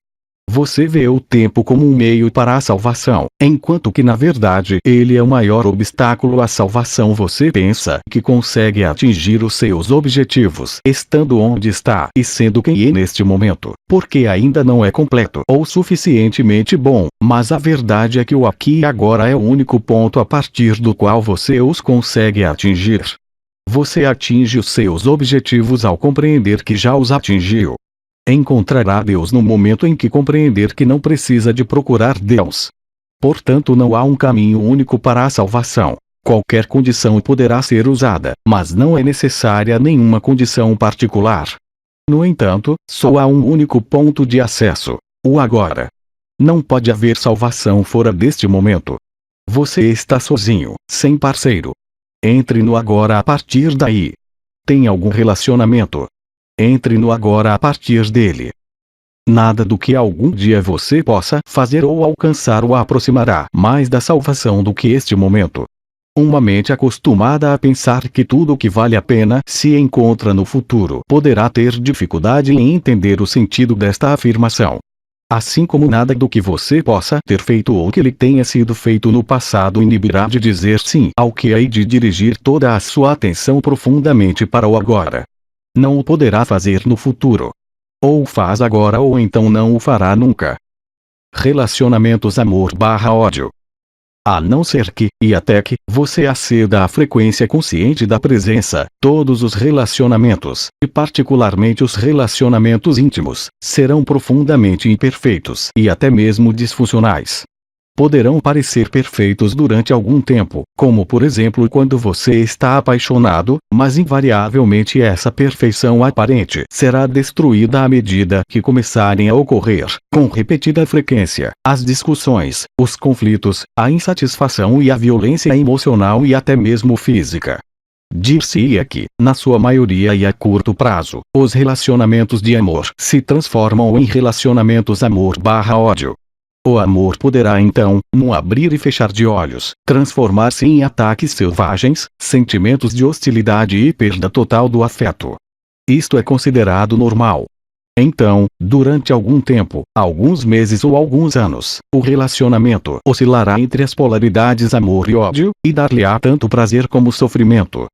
Você vê o tempo como um meio para a salvação, enquanto que na verdade ele é o maior obstáculo à salvação. Você pensa que consegue atingir os seus objetivos estando onde está e sendo quem é neste momento, porque ainda não é completo ou suficientemente bom, mas a verdade é que o aqui e agora é o único ponto a partir do qual você os consegue atingir. Você atinge os seus objetivos ao compreender que já os atingiu. Encontrará Deus no momento em que compreender que não precisa de procurar Deus. Portanto, não há um caminho único para a salvação. Qualquer condição poderá ser usada, mas não é necessária nenhuma condição particular. No entanto, só há um único ponto de acesso: o agora. Não pode haver salvação fora deste momento. Você está sozinho, sem parceiro. Entre no agora a partir daí. Tem algum relacionamento? Entre no agora a partir dele. Nada do que algum dia você possa fazer ou alcançar o aproximará mais da salvação do que este momento. Uma mente acostumada a pensar que tudo o que vale a pena se encontra no futuro poderá ter dificuldade em entender o sentido desta afirmação. Assim como nada do que você possa ter feito ou que lhe tenha sido feito no passado inibirá de dizer sim ao que há e de dirigir toda a sua atenção profundamente para o agora. Não o poderá fazer no futuro. Ou faz agora ou então não o fará nunca. Relacionamentos amor/ódio. A não ser que, e até que, você aceda à frequência consciente da presença, todos os relacionamentos, e particularmente os relacionamentos íntimos, serão profundamente imperfeitos e até mesmo disfuncionais. Poderão parecer perfeitos durante algum tempo, como por exemplo quando você está apaixonado, mas invariavelmente essa perfeição aparente será destruída à medida que começarem a ocorrer, com repetida frequência, as discussões, os conflitos, a insatisfação e a violência emocional e até mesmo física. Dir-se-ia que, na sua maioria e a curto prazo, os relacionamentos de amor se transformam em relacionamentos amor/ódio. O amor poderá então, num abrir e fechar de olhos, transformar-se em ataques selvagens, sentimentos de hostilidade e perda total do afeto. Isto é considerado normal. Então, durante algum tempo, alguns meses ou alguns anos, o relacionamento oscilará entre as polaridades amor e ódio, e dar-lhe-á tanto prazer como sofrimento.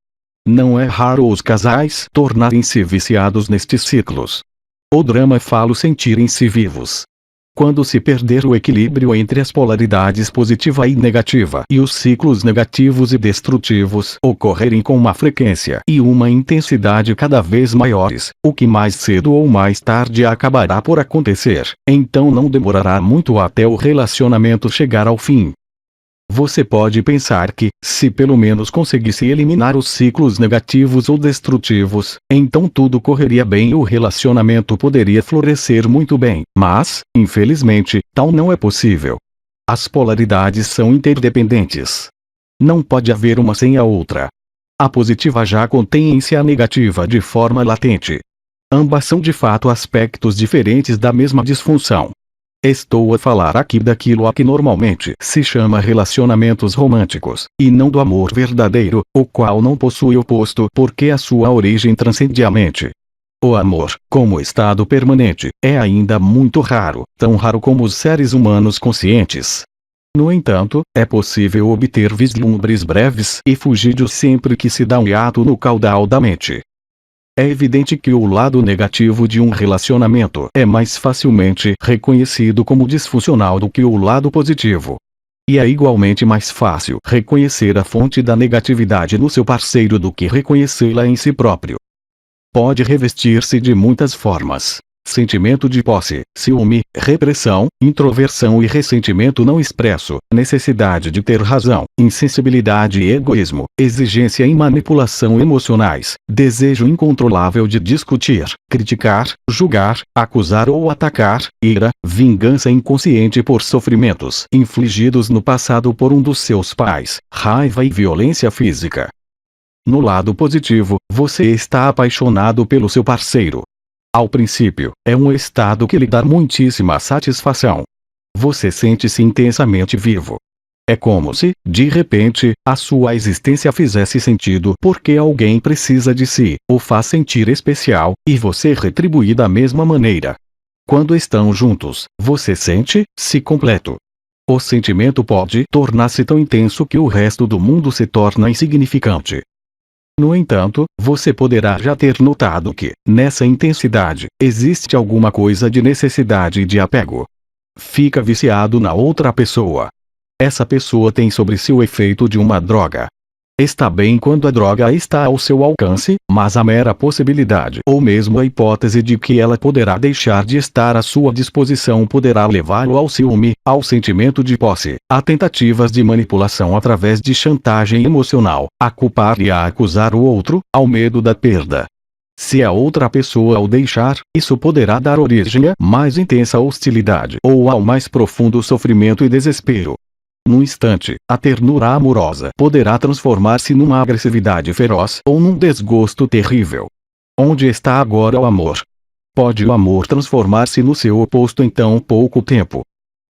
Não é raro os casais tornarem-se viciados nestes ciclos. O drama fala sentirem-se vivos. Quando se perder o equilíbrio entre as polaridades positiva e negativa e os ciclos negativos e destrutivos ocorrerem com uma frequência e uma intensidade cada vez maiores, o que mais cedo ou mais tarde acabará por acontecer, então não demorará muito até o relacionamento chegar ao fim. Você pode pensar que, se pelo menos conseguisse eliminar os ciclos negativos ou destrutivos, então tudo correria bem e o relacionamento poderia florescer muito bem, mas, infelizmente, tal não é possível. As polaridades são interdependentes. Não pode haver uma sem a outra. A positiva já contém em si a negativa de forma latente. Ambas são de fato aspectos diferentes da mesma disfunção. Estou a falar aqui daquilo a que normalmente se chama relacionamentos românticos, e não do amor verdadeiro, o qual não possui oposto porque a sua origem transcende a mente. O amor, como estado permanente, é ainda muito raro, tão raro como os seres humanos conscientes. No entanto, é possível obter vislumbres breves e fugídios sempre que se dá um hiato no caudal da mente. É evidente que o lado negativo de um relacionamento é mais facilmente reconhecido como disfuncional do que o lado positivo. E é igualmente mais fácil reconhecer a fonte da negatividade no seu parceiro do que reconhecê-la em si próprio. Pode revestir-se de muitas formas. Sentimento de posse, ciúme, repressão, introversão e ressentimento não expresso, necessidade de ter razão, insensibilidade e egoísmo, exigência e manipulação emocionais, desejo incontrolável de discutir, criticar, julgar, acusar ou atacar, ira, vingança inconsciente por sofrimentos infligidos no passado por um dos seus pais, raiva e violência física. No lado positivo, você está apaixonado pelo seu parceiro. Ao princípio, é um estado que lhe dá muitíssima satisfação. Você sente-se intensamente vivo. É como se, de repente, a sua existência fizesse sentido porque alguém precisa de si, o faz sentir especial, e você retribui da mesma maneira. Quando estão juntos, você sente-se completo. O sentimento pode tornar-se tão intenso que o resto do mundo se torna insignificante. No entanto, você poderá já ter notado que, nessa intensidade, existe alguma coisa de necessidade e de apego. Fica viciado na outra pessoa. Essa pessoa tem sobre si o efeito de uma droga. Está bem quando a droga está ao seu alcance, mas a mera possibilidade ou mesmo a hipótese de que ela poderá deixar de estar à sua disposição poderá levá-lo ao ciúme, ao sentimento de posse, a tentativas de manipulação através de chantagem emocional, a culpar e a acusar o outro, ao medo da perda. Se a outra pessoa o deixar, isso poderá dar origem a mais intensa hostilidade ou ao mais profundo sofrimento e desespero. Num instante, a ternura amorosa poderá transformar-se numa agressividade feroz ou num desgosto terrível. Onde está agora o amor? Pode o amor transformar-se no seu oposto em tão pouco tempo?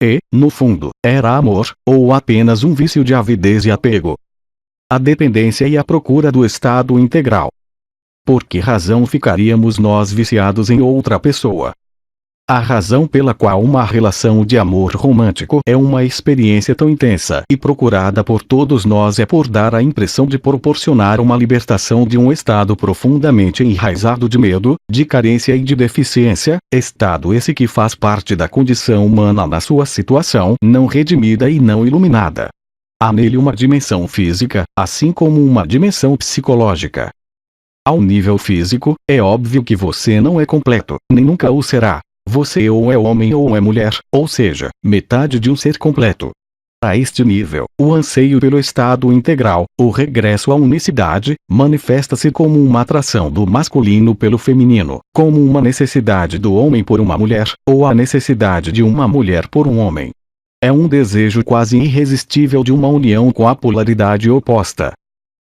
E, no fundo, era amor, ou apenas um vício de avidez e apego? A dependência e a procura do estado integral. Por que razão ficaríamos nós viciados em outra pessoa? A razão pela qual uma relação de amor romântico é uma experiência tão intensa e procurada por todos nós é por dar a impressão de proporcionar uma libertação de um estado profundamente enraizado de medo, de carência e de deficiência, estado esse que faz parte da condição humana na sua situação não redimida e não iluminada. Há nele uma dimensão física, assim como uma dimensão psicológica. Ao nível físico, é óbvio que você não é completo, nem nunca o será. Você ou é homem ou é mulher, ou seja, metade de um ser completo. A este nível, o anseio pelo estado integral, o regresso à unicidade, manifesta-se como uma atração do masculino pelo feminino, como uma necessidade do homem por uma mulher, ou a necessidade de uma mulher por um homem. É um desejo quase irresistível de uma união com a polaridade oposta.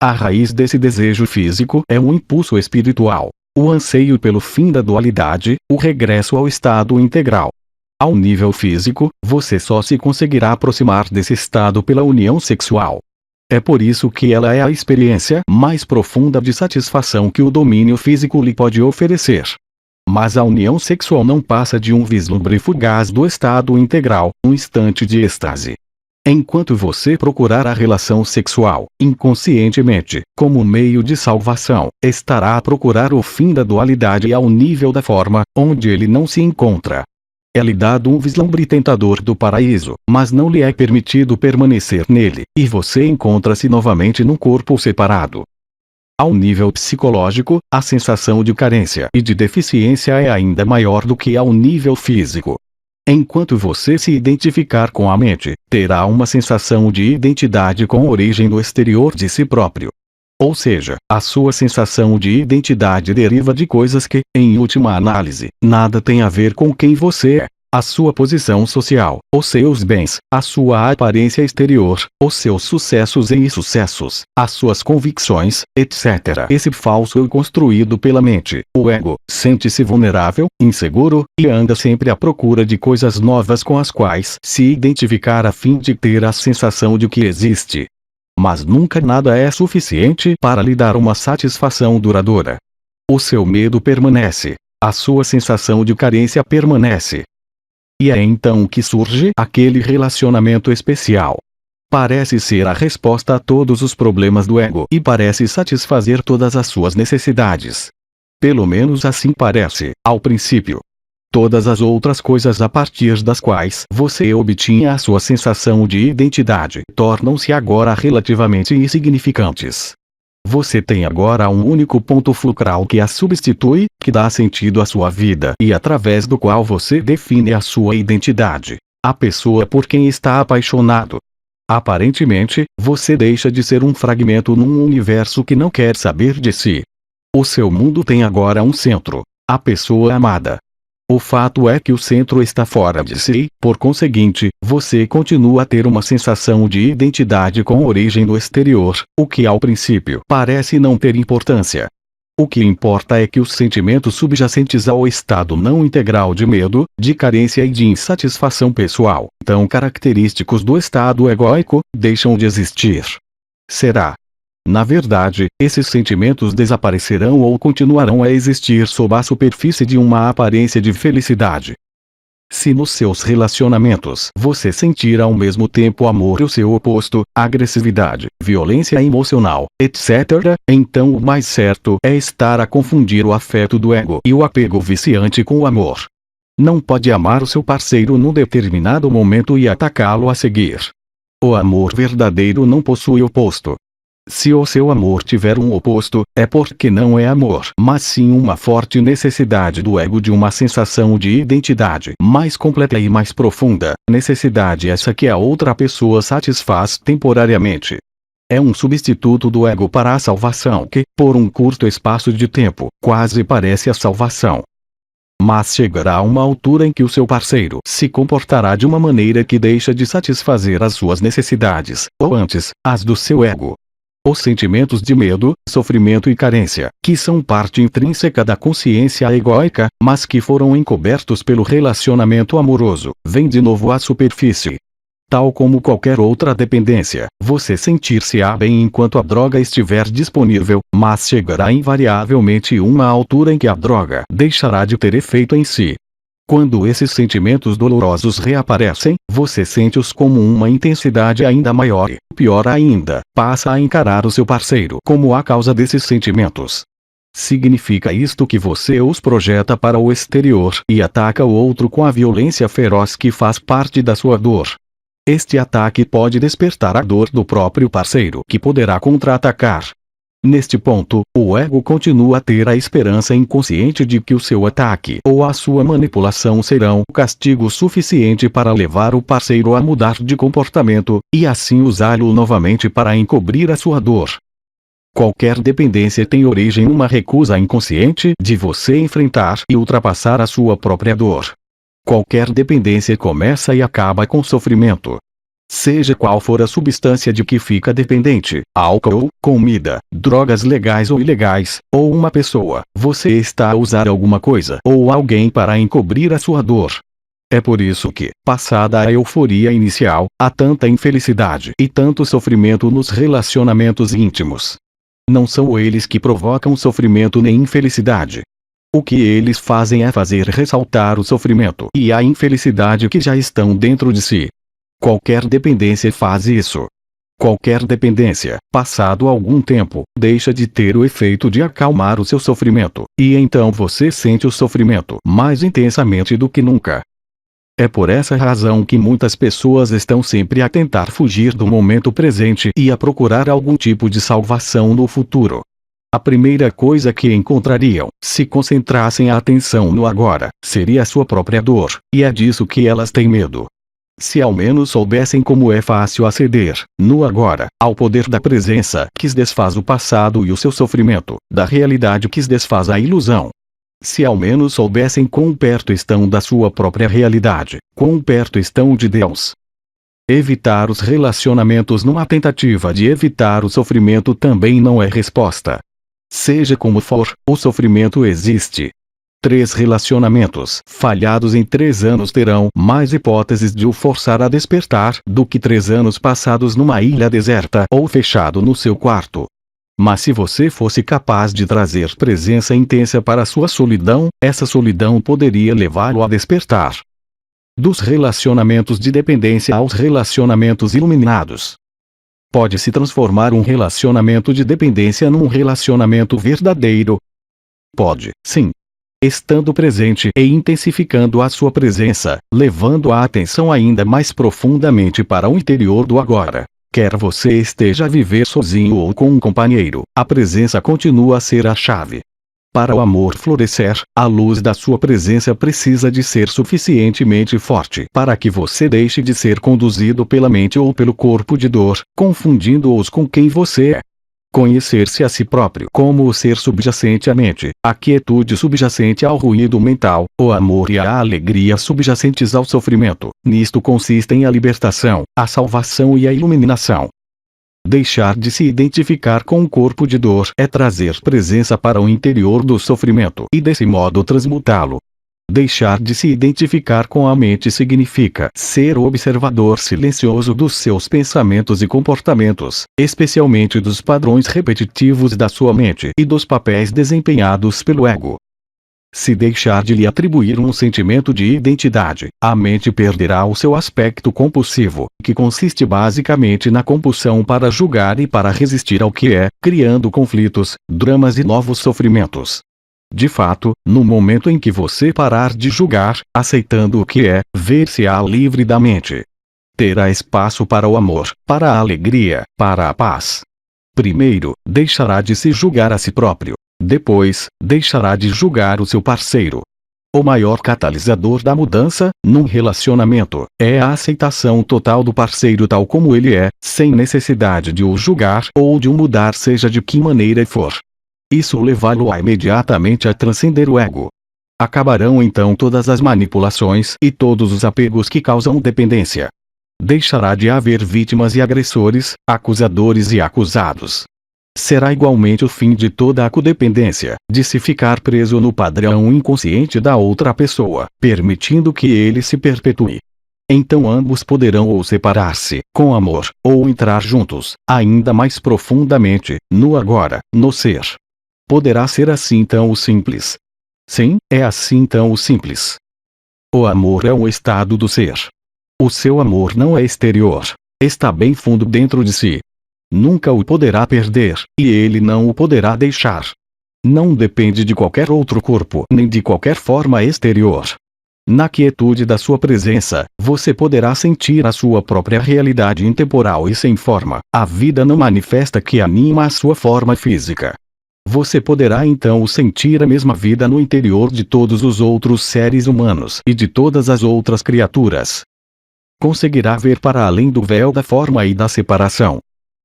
A raiz desse desejo físico é um impulso espiritual. O anseio pelo fim da dualidade, o regresso ao estado integral. Ao nível físico, você só se conseguirá aproximar desse estado pela união sexual. É por isso que ela é a experiência mais profunda de satisfação que o domínio físico lhe pode oferecer. Mas a união sexual não passa de um vislumbre fugaz do estado integral, um instante de êxtase. Enquanto você procurar a relação sexual, inconscientemente, como meio de salvação, estará a procurar o fim da dualidade ao nível da forma, onde ele não se encontra. É-lhe dado um vislumbre tentador do paraíso, mas não lhe é permitido permanecer nele, e você encontra-se novamente num corpo separado. Ao nível psicológico, a sensação de carência e de deficiência é ainda maior do que ao nível físico. Enquanto você se identificar com a mente, terá uma sensação de identidade com origem no exterior de si próprio. Ou seja, a sua sensação de identidade deriva de coisas que, em última análise, nada tem a ver com quem você é. A sua posição social, os seus bens, a sua aparência exterior, os seus sucessos e insucessos, as suas convicções, etc. Esse falso eu construído pela mente, o ego, sente-se vulnerável, inseguro, e anda sempre à procura de coisas novas com as quais se identificar a fim de ter a sensação de que existe. Mas nunca nada é suficiente para lhe dar uma satisfação duradoura. O seu medo permanece. A sua sensação de carência permanece. E é então que surge aquele relacionamento especial. Parece ser a resposta a todos os problemas do ego e parece satisfazer todas as suas necessidades. Pelo menos assim parece, ao princípio. Todas as outras coisas a partir das quais você obtinha a sua sensação de identidade tornam-se agora relativamente insignificantes. Você tem agora um único ponto fulcral que a substitui, que dá sentido à sua vida e através do qual você define a sua identidade. A pessoa por quem está apaixonado. Aparentemente, você deixa de ser um fragmento num universo que não quer saber de si. O seu mundo tem agora um centro. A pessoa amada. O fato é que o centro está fora de si, por conseguinte, você continua a ter uma sensação de identidade com origem no exterior, o que ao princípio parece não ter importância. O que importa é que os sentimentos subjacentes ao estado não integral de medo, de carência e de insatisfação pessoal, tão característicos do estado egóico, deixam de existir. Será. Na verdade, esses sentimentos desaparecerão ou continuarão a existir sob a superfície de uma aparência de felicidade. Se nos seus relacionamentos você sentir ao mesmo tempo amor e o seu oposto, agressividade, violência emocional, etc., então o mais certo é estar a confundir o afeto do ego e o apego viciante com o amor. Não pode amar o seu parceiro num determinado momento e atacá-lo a seguir. O amor verdadeiro não possui oposto. Se o seu amor tiver um oposto, é porque não é amor, mas sim uma forte necessidade do ego de uma sensação de identidade mais completa e mais profunda, necessidade essa que a outra pessoa satisfaz temporariamente. É um substituto do ego para a salvação que, por um curto espaço de tempo, quase parece a salvação. Mas chegará uma altura em que o seu parceiro se comportará de uma maneira que deixa de satisfazer as suas necessidades, ou antes, as do seu ego. Os sentimentos de medo, sofrimento e carência, que são parte intrínseca da consciência egóica, mas que foram encobertos pelo relacionamento amoroso, vêm de novo à superfície. Tal como qualquer outra dependência, você sentir-se-á bem enquanto a droga estiver disponível, mas chegará invariavelmente uma altura em que a droga deixará de ter efeito em si. Quando esses sentimentos dolorosos reaparecem, você sente-os com uma intensidade ainda maior e, pior ainda, passa a encarar o seu parceiro como a causa desses sentimentos. Significa isto que você os projeta para o exterior e ataca o outro com a violência feroz que faz parte da sua dor. Este ataque pode despertar a dor do próprio parceiro que poderá contra-atacar. Neste ponto, o ego continua a ter a esperança inconsciente de que o seu ataque ou a sua manipulação serão castigo suficiente para levar o parceiro a mudar de comportamento, e assim usá-lo novamente para encobrir a sua dor. Qualquer dependência tem origem numa recusa inconsciente de você enfrentar e ultrapassar a sua própria dor. Qualquer dependência começa e acaba com sofrimento. Seja qual for a substância de que fica dependente, álcool, comida, drogas legais ou ilegais, ou uma pessoa, você está a usar alguma coisa ou alguém para encobrir a sua dor. É por isso que, passada a euforia inicial, há tanta infelicidade e tanto sofrimento nos relacionamentos íntimos. Não são eles que provocam sofrimento nem infelicidade. O que eles fazem é fazer ressaltar o sofrimento e a infelicidade que já estão dentro de si. Qualquer dependência faz isso. Qualquer dependência, passado algum tempo, deixa de ter o efeito de acalmar o seu sofrimento, e então você sente o sofrimento mais intensamente do que nunca. É por essa razão que muitas pessoas estão sempre a tentar fugir do momento presente e a procurar algum tipo de salvação no futuro. A primeira coisa que encontrariam, se concentrassem a atenção no agora, seria a sua própria dor, e é disso que elas têm medo. Se ao menos soubessem como é fácil aceder, no agora, ao poder da presença que desfaz o passado e o seu sofrimento, da realidade que desfaz a ilusão. Se ao menos soubessem quão perto estão da sua própria realidade, quão perto estão de Deus. Evitar os relacionamentos numa tentativa de evitar o sofrimento também não é resposta. Seja como for, o sofrimento existe. 3 relacionamentos falhados em 3 anos terão mais hipóteses de o forçar a despertar do que 3 anos passados numa ilha deserta ou fechado no seu quarto. Mas se você fosse capaz de trazer presença intensa para a sua solidão, essa solidão poderia levá-lo a despertar. Dos relacionamentos de dependência aos relacionamentos iluminados. Pode-se transformar um relacionamento de dependência num relacionamento verdadeiro? Pode, sim. Estando presente e intensificando a sua presença, levando a atenção ainda mais profundamente para o interior do agora. Quer você esteja a viver sozinho ou com um companheiro, a presença continua a ser a chave. Para o amor florescer, a luz da sua presença precisa de ser suficientemente forte para que você deixe de ser conduzido pela mente ou pelo corpo de dor, confundindo-os com quem você é. Conhecer-se a si próprio como o ser subjacente à mente, a quietude subjacente ao ruído mental, o amor e a alegria subjacentes ao sofrimento. Nisto consistem a libertação, a salvação e a iluminação. Deixar de se identificar com o corpo de dor é trazer presença para o interior do sofrimento e desse modo transmutá-lo. Deixar de se identificar com a mente significa ser o observador silencioso dos seus pensamentos e comportamentos, especialmente dos padrões repetitivos da sua mente e dos papéis desempenhados pelo ego. Se deixar de lhe atribuir um sentimento de identidade, a mente perderá o seu aspecto compulsivo, que consiste basicamente na compulsão para julgar e para resistir ao que é, criando conflitos, dramas e novos sofrimentos. De fato, no momento em que você parar de julgar, aceitando o que é, ver-se-á livre da mente. Terá espaço para o amor, para a alegria, para a paz. Primeiro, deixará de se julgar a si próprio. Depois, deixará de julgar o seu parceiro. O maior catalisador da mudança, num relacionamento, é a aceitação total do parceiro tal como ele é, sem necessidade de o julgar ou de o mudar seja de que maneira for. Isso levá-lo-á imediatamente a transcender o ego. Acabarão então todas as manipulações e todos os apegos que causam dependência. Deixará de haver vítimas e agressores, acusadores e acusados. Será igualmente o fim de toda a codependência, de se ficar preso no padrão inconsciente da outra pessoa, permitindo que ele se perpetue. Então ambos poderão ou separar-se, com amor, ou entrar juntos, ainda mais profundamente, no agora, no ser. Poderá ser assim tão o simples. Sim, é assim tão o simples. O amor é um estado do ser. O seu amor não é exterior. Está bem fundo dentro de si. Nunca o poderá perder, e ele não o poderá deixar. Não depende de qualquer outro corpo nem de qualquer forma exterior. Na quietude da sua presença, você poderá sentir a sua própria realidade intemporal e sem forma, a vida não manifesta que anima a sua forma física. Você poderá então sentir a mesma vida no interior de todos os outros seres humanos e de todas as outras criaturas. Conseguirá ver para além do véu da forma e da separação.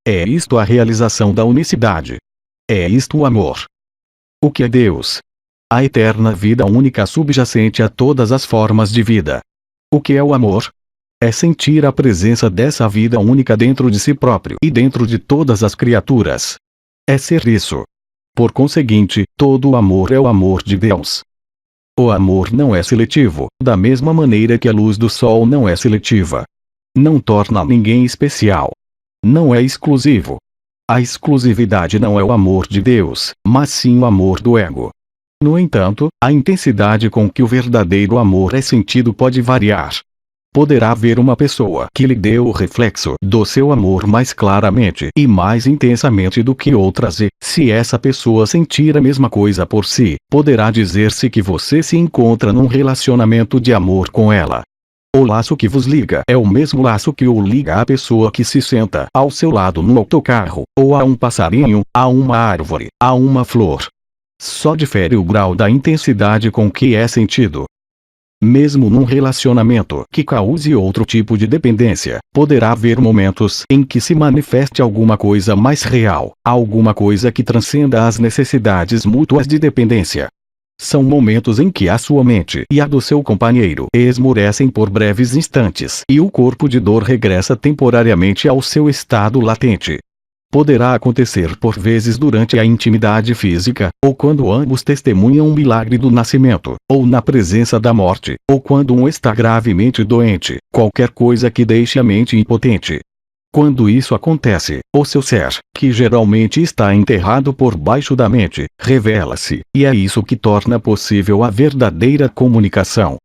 É isto a realização da unicidade. É isto o amor. O que é Deus? A eterna vida única subjacente a todas as formas de vida. O que é o amor? É sentir a presença dessa vida única dentro de si próprio e dentro de todas as criaturas. É ser isso. Por conseguinte, todo o amor é o amor de Deus. O amor não é seletivo, da mesma maneira que a luz do sol não é seletiva. Não torna ninguém especial. Não é exclusivo. A exclusividade não é o amor de Deus, mas sim o amor do ego. No entanto, a intensidade com que o verdadeiro amor é sentido pode variar. Poderá haver uma pessoa que lhe dê o reflexo do seu amor mais claramente e mais intensamente do que outras e, se essa pessoa sentir a mesma coisa por si, poderá dizer-se que você se encontra num relacionamento de amor com ela. O laço que vos liga é o mesmo laço que o liga à pessoa que se senta ao seu lado no autocarro, ou a um passarinho, a uma árvore, a uma flor. Só difere o grau da intensidade com que é sentido. Mesmo num relacionamento que cause outro tipo de dependência, poderá haver momentos em que se manifeste alguma coisa mais real, alguma coisa que transcenda as necessidades mútuas de dependência. São momentos em que a sua mente e a do seu companheiro esmorecem por breves instantes e o corpo de dor regressa temporariamente ao seu estado latente. Poderá acontecer por vezes durante a intimidade física, ou quando ambos testemunham um milagre do nascimento, ou na presença da morte, ou quando um está gravemente doente, qualquer coisa que deixe a mente impotente. Quando isso acontece, o seu ser, que geralmente está enterrado por baixo da mente, revela-se, e é isso que torna possível a verdadeira comunicação.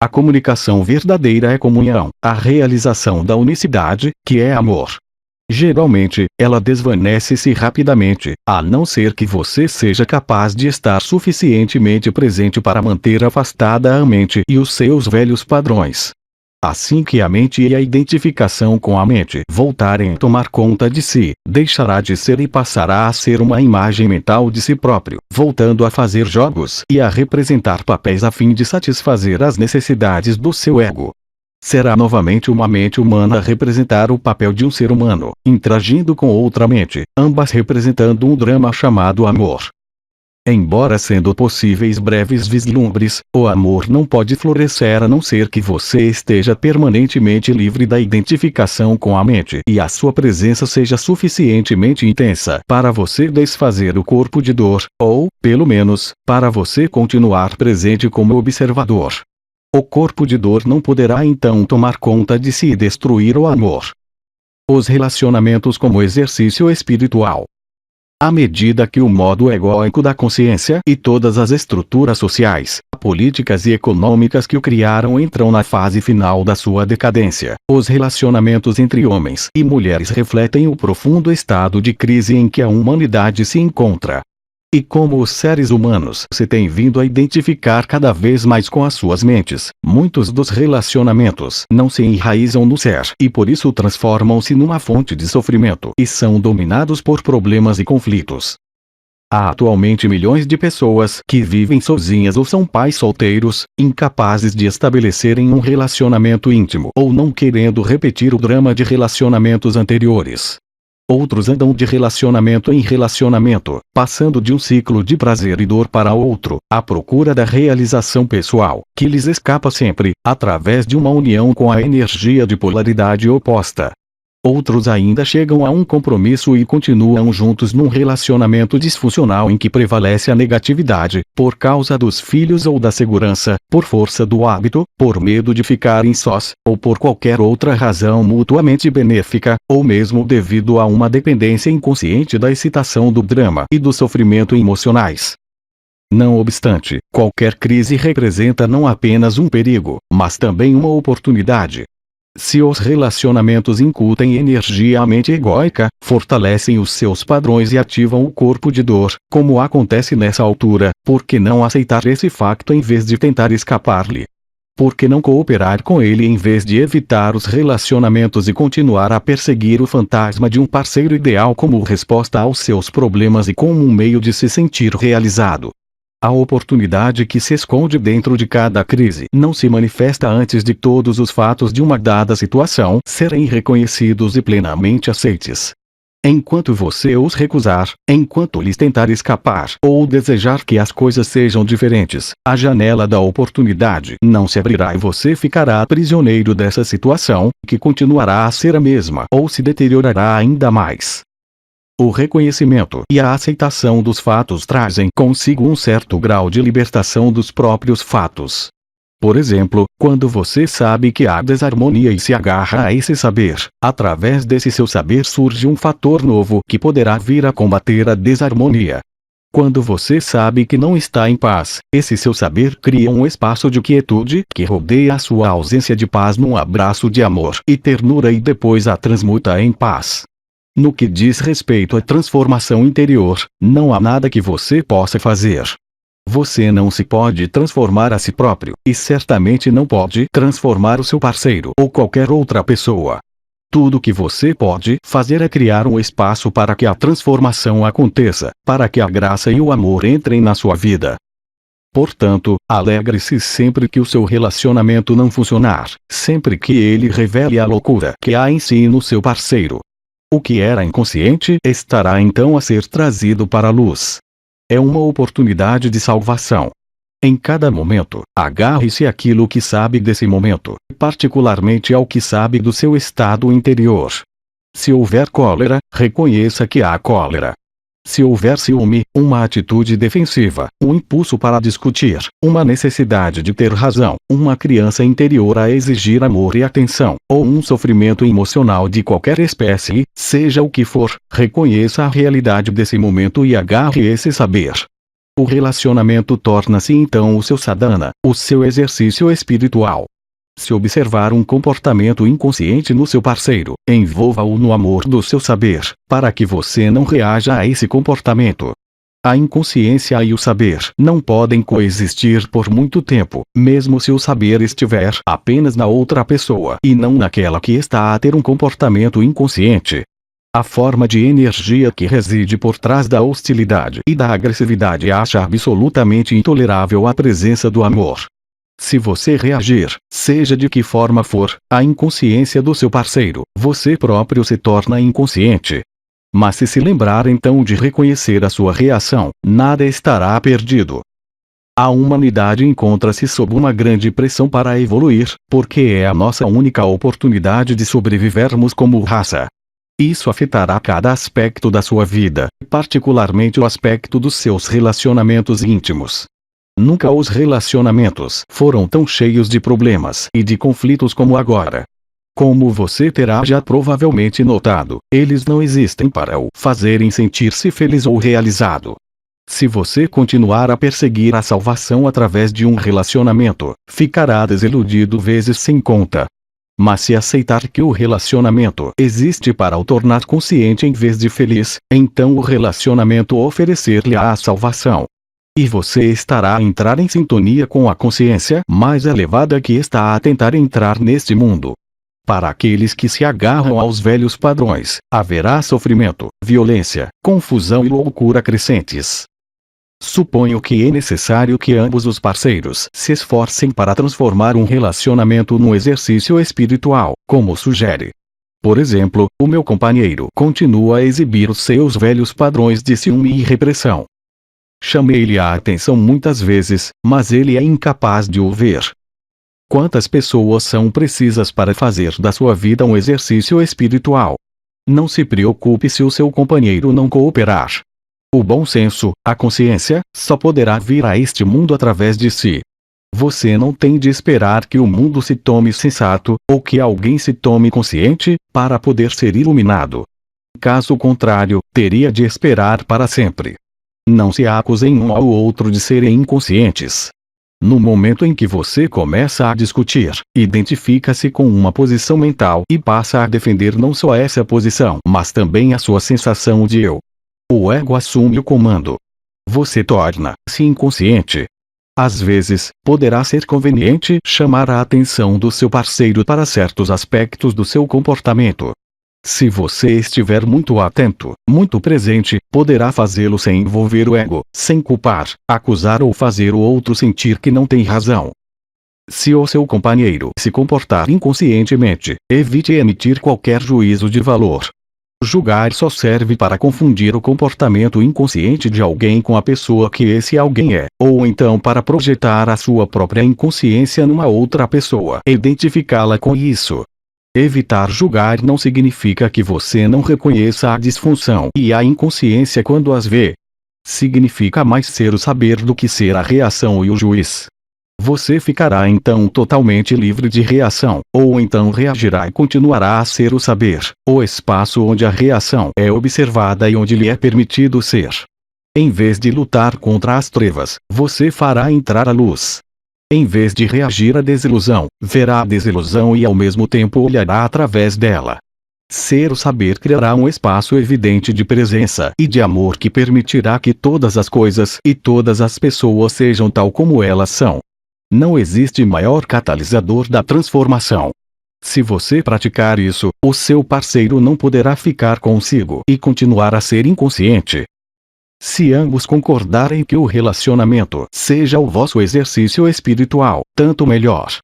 A comunicação verdadeira é comunhão, a realização da unicidade, que é amor. Geralmente, ela desvanece-se rapidamente, a não ser que você seja capaz de estar suficientemente presente para manter afastada a mente e os seus velhos padrões. Assim que a mente e a identificação com a mente voltarem a tomar conta de si, deixará de ser e passará a ser uma imagem mental de si próprio, voltando a fazer jogos e a representar papéis a fim de satisfazer as necessidades do seu ego. Será novamente uma mente humana a representar o papel de um ser humano, interagindo com outra mente, ambas representando um drama chamado amor. Embora sendo possíveis breves vislumbres, o amor não pode florescer a não ser que você esteja permanentemente livre da identificação com a mente e a sua presença seja suficientemente intensa para você desfazer o corpo de dor, ou, pelo menos, para você continuar presente como observador. O corpo de dor não poderá então tomar conta de si e destruir o amor. Os relacionamentos como exercício espiritual. À medida que o modo egóico da consciência e todas as estruturas sociais, políticas e econômicas que o criaram entram na fase final da sua decadência, os relacionamentos entre homens e mulheres refletem o profundo estado de crise em que a humanidade se encontra. E como os seres humanos se têm vindo a identificar cada vez mais com as suas mentes, muitos dos relacionamentos não se enraizam no ser e por isso transformam-se numa fonte de sofrimento e são dominados por problemas e conflitos. Há atualmente milhões de pessoas que vivem sozinhas ou são pais solteiros, incapazes de estabelecerem um relacionamento íntimo ou não querendo repetir o drama de relacionamentos anteriores. Outros andam de relacionamento em relacionamento, passando de um ciclo de prazer e dor para outro, à procura da realização pessoal, que lhes escapa sempre, através de uma união com a energia de polaridade oposta. Outros ainda chegam a um compromisso e continuam juntos num relacionamento disfuncional em que prevalece a negatividade, por causa dos filhos ou da segurança, por força do hábito, por medo de ficarem sós, ou por qualquer outra razão mutuamente benéfica, ou mesmo devido a uma dependência inconsciente da excitação do drama e do sofrimento emocionais. Não obstante, qualquer crise representa não apenas um perigo, mas também uma oportunidade. Se os relacionamentos incutem energia à mente egóica, fortalecem os seus padrões e ativam o corpo de dor, como acontece nessa altura, por que não aceitar esse facto em vez de tentar escapar-lhe? Por que não cooperar com ele em vez de evitar os relacionamentos e continuar a perseguir o fantasma de um parceiro ideal como resposta aos seus problemas e como um meio de se sentir realizado? A oportunidade que se esconde dentro de cada crise não se manifesta antes de todos os fatos de uma dada situação serem reconhecidos e plenamente aceites. Enquanto você os recusar, enquanto lhes tentar escapar ou desejar que as coisas sejam diferentes, a janela da oportunidade não se abrirá e você ficará prisioneiro dessa situação, que continuará a ser a mesma ou se deteriorará ainda mais. O reconhecimento e a aceitação dos fatos trazem consigo um certo grau de libertação dos próprios fatos. Por exemplo, quando você sabe que há desarmonia e se agarra a esse saber, através desse seu saber surge um fator novo que poderá vir a combater a desarmonia. Quando você sabe que não está em paz, esse seu saber cria um espaço de quietude que rodeia a sua ausência de paz num abraço de amor e ternura e depois a transmuta em paz. No que diz respeito à transformação interior, não há nada que você possa fazer. Você não se pode transformar a si próprio, e certamente não pode transformar o seu parceiro ou qualquer outra pessoa. Tudo que você pode fazer é criar um espaço para que a transformação aconteça, para que a graça e o amor entrem na sua vida. Portanto, alegre-se sempre que o seu relacionamento não funcionar, sempre que ele revele a loucura que há em si e no seu parceiro. O que era inconsciente estará então a ser trazido para a luz. É uma oportunidade de salvação. Em cada momento, agarre-se àquilo que sabe desse momento, particularmente ao que sabe do seu estado interior. Se houver cólera, reconheça que há cólera. Se houver ciúme, uma atitude defensiva, um impulso para discutir, uma necessidade de ter razão, uma criança interior a exigir amor e atenção, ou um sofrimento emocional de qualquer espécie, seja o que for, reconheça a realidade desse momento e agarre esse saber. O relacionamento torna-se então o seu sadhana, o seu exercício espiritual. Se observar um comportamento inconsciente no seu parceiro, envolva-o no amor do seu saber, para que você não reaja a esse comportamento. A inconsciência e o saber não podem coexistir por muito tempo, mesmo se o saber estiver apenas na outra pessoa e não naquela que está a ter um comportamento inconsciente. A forma de energia que reside por trás da hostilidade e da agressividade acha absolutamente intolerável a presença do amor. Se você reagir, seja de que forma for, à inconsciência do seu parceiro, você próprio se torna inconsciente. Mas se lembrar então de reconhecer a sua reação, nada estará perdido. A humanidade encontra-se sob uma grande pressão para evoluir, porque é a nossa única oportunidade de sobrevivermos como raça. Isso afetará cada aspecto da sua vida, particularmente o aspecto dos seus relacionamentos íntimos. Nunca os relacionamentos foram tão cheios de problemas e de conflitos como agora. Como você terá já provavelmente notado, eles não existem para o fazerem sentir-se feliz ou realizado. Se você continuar a perseguir a salvação através de um relacionamento, ficará desiludido vezes sem conta. Mas se aceitar que o relacionamento existe para o tornar consciente em vez de feliz, então o relacionamento oferecer-lhe a salvação. E você estará a entrar em sintonia com a consciência mais elevada que está a tentar entrar neste mundo. Para aqueles que se agarram aos velhos padrões, haverá sofrimento, violência, confusão e loucura crescentes. Suponho que é necessário que ambos os parceiros se esforcem para transformar um relacionamento num exercício espiritual, como sugere. Por exemplo, o meu companheiro continua a exibir os seus velhos padrões de ciúme e repressão. Chamei-lhe a atenção muitas vezes, mas ele é incapaz de o ver. Quantas pessoas são precisas para fazer da sua vida um exercício espiritual? Não se preocupe se o seu companheiro não cooperar. O bom senso, a consciência, só poderá vir a este mundo através de si. Você não tem de esperar que o mundo se tome sensato, ou que alguém se tome consciente, para poder ser iluminado. Caso contrário, teria de esperar para sempre. Não se acusem um ao outro de serem inconscientes. No momento em que você começa a discutir, identifica-se com uma posição mental e passa a defender não só essa posição, mas também a sua sensação de eu. O ego assume o comando. Você torna-se inconsciente. Às vezes, poderá ser conveniente chamar a atenção do seu parceiro para certos aspectos do seu comportamento. Se você estiver muito atento, muito presente, poderá fazê-lo sem envolver o ego, sem culpar, acusar ou fazer o outro sentir que não tem razão. Se o seu companheiro se comportar inconscientemente, evite emitir qualquer juízo de valor. Julgar só serve para confundir o comportamento inconsciente de alguém com a pessoa que esse alguém é, ou então para projetar a sua própria inconsciência numa outra pessoa e identificá-la com isso. Evitar julgar não significa que você não reconheça a disfunção e a inconsciência quando as vê. Significa mais ser o saber do que ser a reação e o juiz. Você ficará então totalmente livre de reação, ou então reagirá e continuará a ser o saber, o espaço onde a reação é observada e onde lhe é permitido ser. Em vez de lutar contra as trevas, você fará entrar a luz. Em vez de reagir à desilusão, verá a desilusão e ao mesmo tempo olhará através dela. Ser o saber criará um espaço evidente de presença e de amor que permitirá que todas as coisas e todas as pessoas sejam tal como elas são. Não existe maior catalisador da transformação. Se você praticar isso, o seu parceiro não poderá ficar consigo e continuar a ser inconsciente. Se ambos concordarem que o relacionamento seja o vosso exercício espiritual, tanto melhor.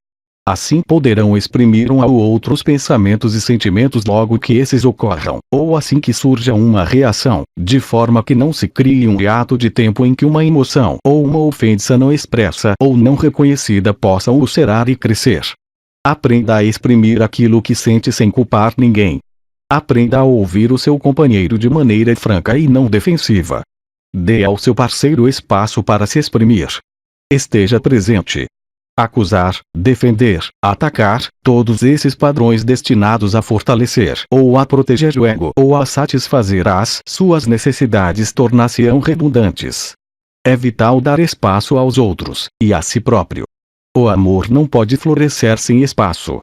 Assim poderão exprimir um ao outro os pensamentos e sentimentos logo que esses ocorram, ou assim que surja uma reação, de forma que não se crie um hiato de tempo em que uma emoção ou uma ofensa não expressa ou não reconhecida possam ulcerar e crescer. Aprenda a exprimir aquilo que sente sem culpar ninguém. Aprenda a ouvir o seu companheiro de maneira franca e não defensiva. Dê ao seu parceiro espaço para se exprimir. Esteja presente. Acusar, defender, atacar, todos esses padrões destinados a fortalecer ou a proteger o ego ou a satisfazer as suas necessidades tornar-se-ão redundantes. É vital dar espaço aos outros, e a si próprio. O amor não pode florescer sem espaço.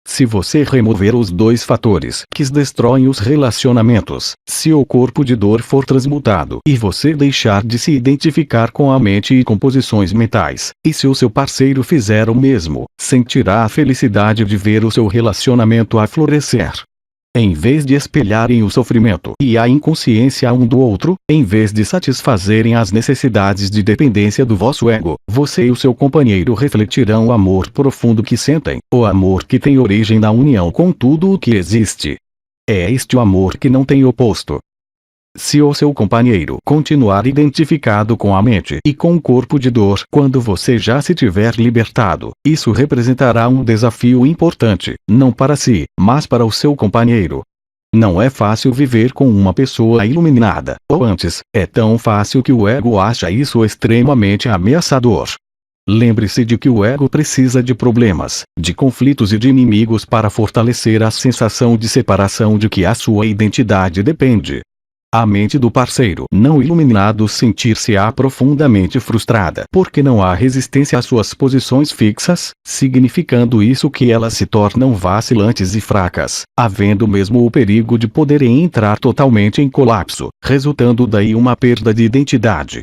Se você remover os dois fatores que destroem os relacionamentos, se o corpo de dor for transmutado e você deixar de se identificar com a mente e com posições mentais, e se o seu parceiro fizer o mesmo, sentirá a felicidade de ver o seu relacionamento a florescer. Em vez de espelharem o sofrimento e a inconsciência um do outro, em vez de satisfazerem as necessidades de dependência do vosso ego, você e o seu companheiro refletirão o amor profundo que sentem, o amor que tem origem na união com tudo o que existe. É este o amor que não tem oposto. Se o seu companheiro continuar identificado com a mente e com o corpo de dor quando você já se tiver libertado, isso representará um desafio importante, não para si, mas para o seu companheiro. Não é fácil viver com uma pessoa iluminada, ou antes, é tão fácil que o ego acha isso extremamente ameaçador. Lembre-se de que o ego precisa de problemas, de conflitos e de inimigos para fortalecer a sensação de separação de que a sua identidade depende. A mente do parceiro não iluminado sentir-se-á profundamente frustrada porque não há resistência às suas posições fixas, significando isso que elas se tornam vacilantes e fracas, havendo mesmo o perigo de poderem entrar totalmente em colapso, resultando daí uma perda de identidade.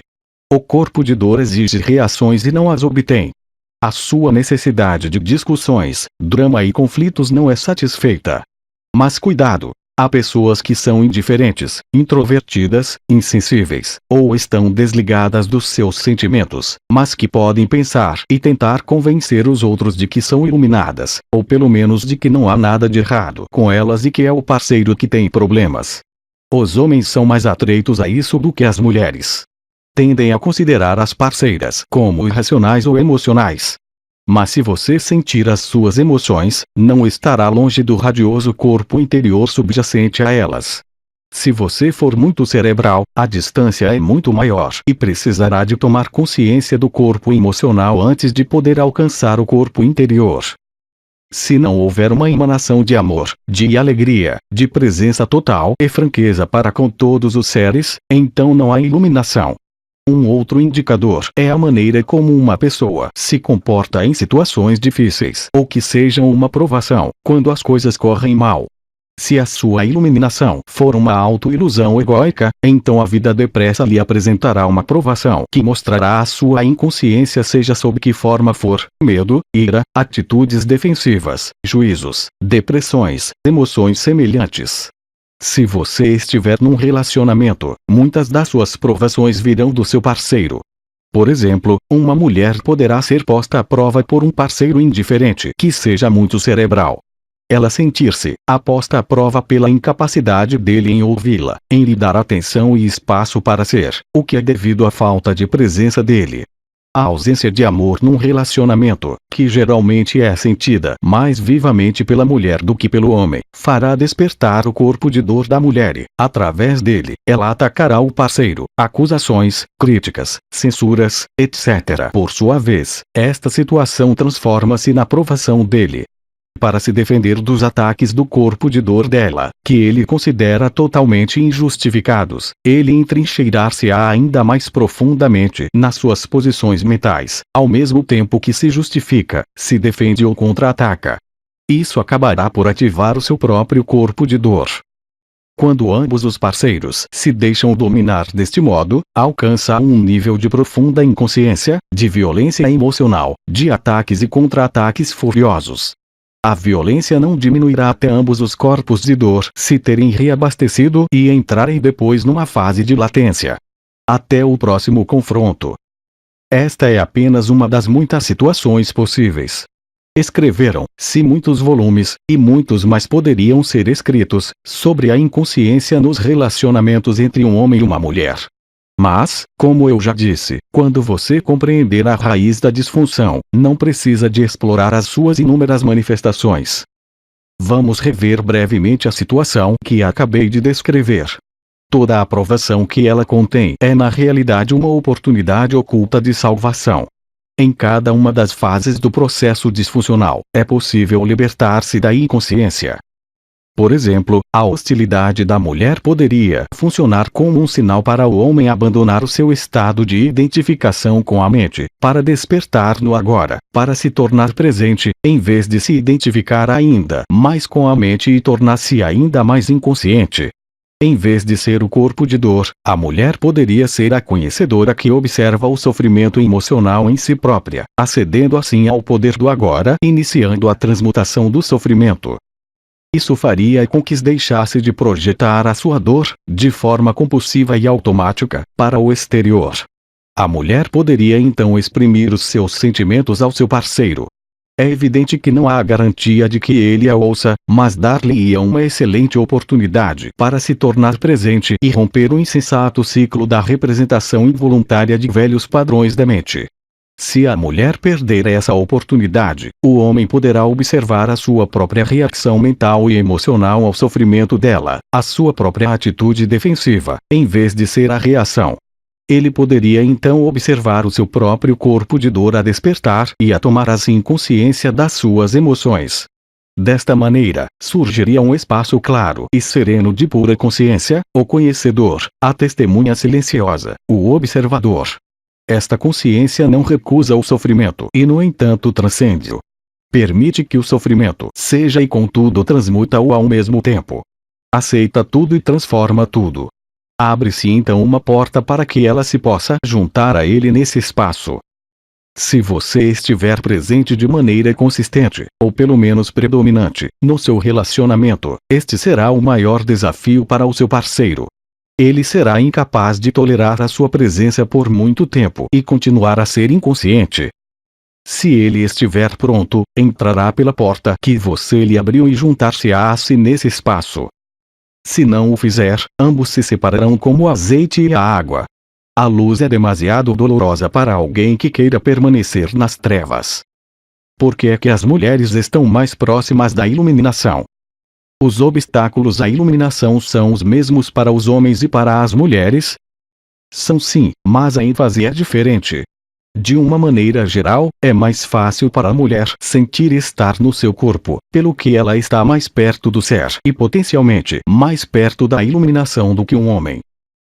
O corpo de dor exige reações e não as obtém. A sua necessidade de discussões, drama e conflitos não é satisfeita. Mas cuidado! Há pessoas que são indiferentes, introvertidas, insensíveis, ou estão desligadas dos seus sentimentos, mas que podem pensar e tentar convencer os outros de que são iluminadas, ou pelo menos de que não há nada de errado com elas e que é o parceiro que tem problemas. Os homens são mais atreitos a isso do que as mulheres. Tendem a considerar as parceiras como irracionais ou emocionais. Mas se você sentir as suas emoções, não estará longe do radioso corpo interior subjacente a elas. Se você for muito cerebral, a distância é muito maior e precisará de tomar consciência do corpo emocional antes de poder alcançar o corpo interior. Se não houver uma emanação de amor, de alegria, de presença total e franqueza para com todos os seres, então não há iluminação. Um outro indicador é a maneira como uma pessoa se comporta em situações difíceis ou que sejam uma provação, quando as coisas correm mal. Se a sua iluminação for uma autoilusão egóica, então a vida depressa lhe apresentará uma provação que mostrará a sua inconsciência seja sob que forma for, medo, ira, atitudes defensivas, juízos, depressões, emoções semelhantes. Se você estiver num relacionamento, muitas das suas provações virão do seu parceiro. Por exemplo, uma mulher poderá ser posta à prova por um parceiro indiferente que seja muito cerebral. Ela sentir-se posta à prova pela incapacidade dele em ouvi-la, em lhe dar atenção e espaço para ser, o que é devido à falta de presença dele. A ausência de amor num relacionamento, que geralmente é sentida mais vivamente pela mulher do que pelo homem, fará despertar o corpo de dor da mulher e, através dele, ela atacará o parceiro, acusações, críticas, censuras, etc. Por sua vez, esta situação transforma-se na provação dele. para se defender dos ataques do corpo de dor dela, que ele considera totalmente injustificados, ele entrincheirar-se-á ainda mais profundamente nas suas posições mentais, ao mesmo tempo que se justifica, se defende ou contra-ataca. Isso acabará por ativar o seu próprio corpo de dor. Quando ambos os parceiros se deixam dominar deste modo, alcança um nível de profunda inconsciência, de violência emocional, de ataques e contra-ataques furiosos. A violência não diminuirá até ambos os corpos de dor se terem reabastecido e entrarem depois numa fase de latência. Até o próximo confronto. Esta é apenas uma das muitas situações possíveis. Escreveram-se muitos volumes, e muitos mais poderiam ser escritos, sobre a inconsciência nos relacionamentos entre um homem e uma mulher. Mas, como eu já disse, quando você compreender a raiz da disfunção, não precisa de explorar as suas inúmeras manifestações. Vamos rever brevemente a situação que acabei de descrever. Toda a aprovação que ela contém é na realidade uma oportunidade oculta de salvação. Em cada uma das fases do processo disfuncional, é possível libertar-se da inconsciência. Por exemplo, a hostilidade da mulher poderia funcionar como um sinal para o homem abandonar o seu estado de identificação com a mente, para despertar no agora, para se tornar presente, em vez de se identificar ainda mais com a mente e tornar-se ainda mais inconsciente. Em vez de ser o corpo de dor, a mulher poderia ser a conhecedora que observa o sofrimento emocional em si própria, acedendo assim ao poder do agora, iniciando a transmutação do sofrimento. Isso faria com que deixasse de projetar a sua dor, de forma compulsiva e automática, para o exterior. A mulher poderia então exprimir os seus sentimentos ao seu parceiro. É evidente que não há garantia de que ele a ouça, mas dar-lhe-ia uma excelente oportunidade para se tornar presente e romper o insensato ciclo da representação involuntária de velhos padrões da mente. Se a mulher perder essa oportunidade, o homem poderá observar a sua própria reação mental e emocional ao sofrimento dela, a sua própria atitude defensiva, em vez de ser a reação. Ele poderia então observar o seu próprio corpo de dor a despertar e a tomar assim consciência das suas emoções. Desta maneira, surgiria um espaço claro e sereno de pura consciência, o conhecedor, a testemunha silenciosa, o observador. Esta consciência não recusa o sofrimento e no entanto transcende-o. Permite que o sofrimento seja e contudo transmuta-o ao mesmo tempo. Aceita tudo e transforma tudo. Abre-se então uma porta para que ela se possa juntar a ele nesse espaço. Se você estiver presente de maneira consistente, ou pelo menos predominante, no seu relacionamento, este será o maior desafio para o seu parceiro. Ele será incapaz de tolerar a sua presença por muito tempo e continuar a ser inconsciente. Se ele estiver pronto, entrará pela porta que você lhe abriu e juntar-se-á a si nesse espaço. Se não o fizer, ambos se separarão como o azeite e a água. A luz é demasiado dolorosa para alguém que queira permanecer nas trevas. Por que é que as mulheres estão mais próximas da iluminação? Os obstáculos à iluminação são os mesmos para os homens e para as mulheres? São sim, mas a ênfase é diferente. De uma maneira geral, é mais fácil para a mulher sentir estar no seu corpo, pelo que ela está mais perto do ser e potencialmente mais perto da iluminação do que um homem.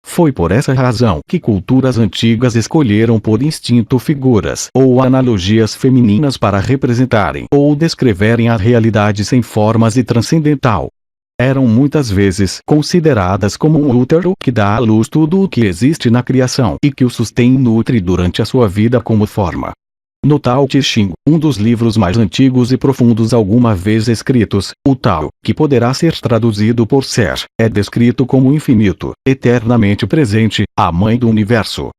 Foi por essa razão que culturas antigas escolheram por instinto figuras ou analogias femininas para representarem ou descreverem a realidade sem formas e transcendental. Eram muitas vezes consideradas como um útero que dá à luz tudo o que existe na criação e que o sustém e nutre durante a sua vida como forma. No Tao Te Ching, um dos livros mais antigos e profundos alguma vez escritos, o Tao, que poderá ser traduzido por Ser, é descrito como infinito, eternamente presente, a mãe do universo.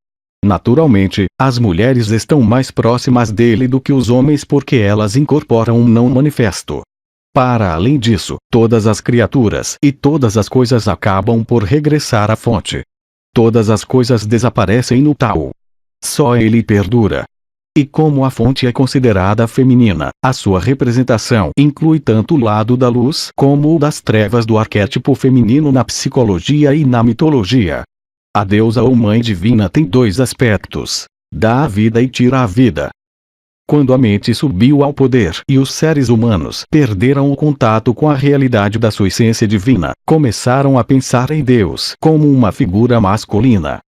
Naturalmente, as mulheres estão mais próximas dele do que os homens porque elas incorporam um não manifesto. Para além disso, todas as criaturas e todas as coisas acabam por regressar à fonte. Todas as coisas desaparecem no Tao. Só ele perdura. E como a fonte é considerada feminina, a sua representação inclui tanto o lado da luz como o das trevas do arquétipo feminino na psicologia e na mitologia. A deusa ou mãe divina tem dois aspectos: dá a vida e tira a vida. Quando a mente subiu ao poder e os seres humanos perderam o contato com a realidade da sua essência divina, começaram a pensar em Deus como uma figura masculina.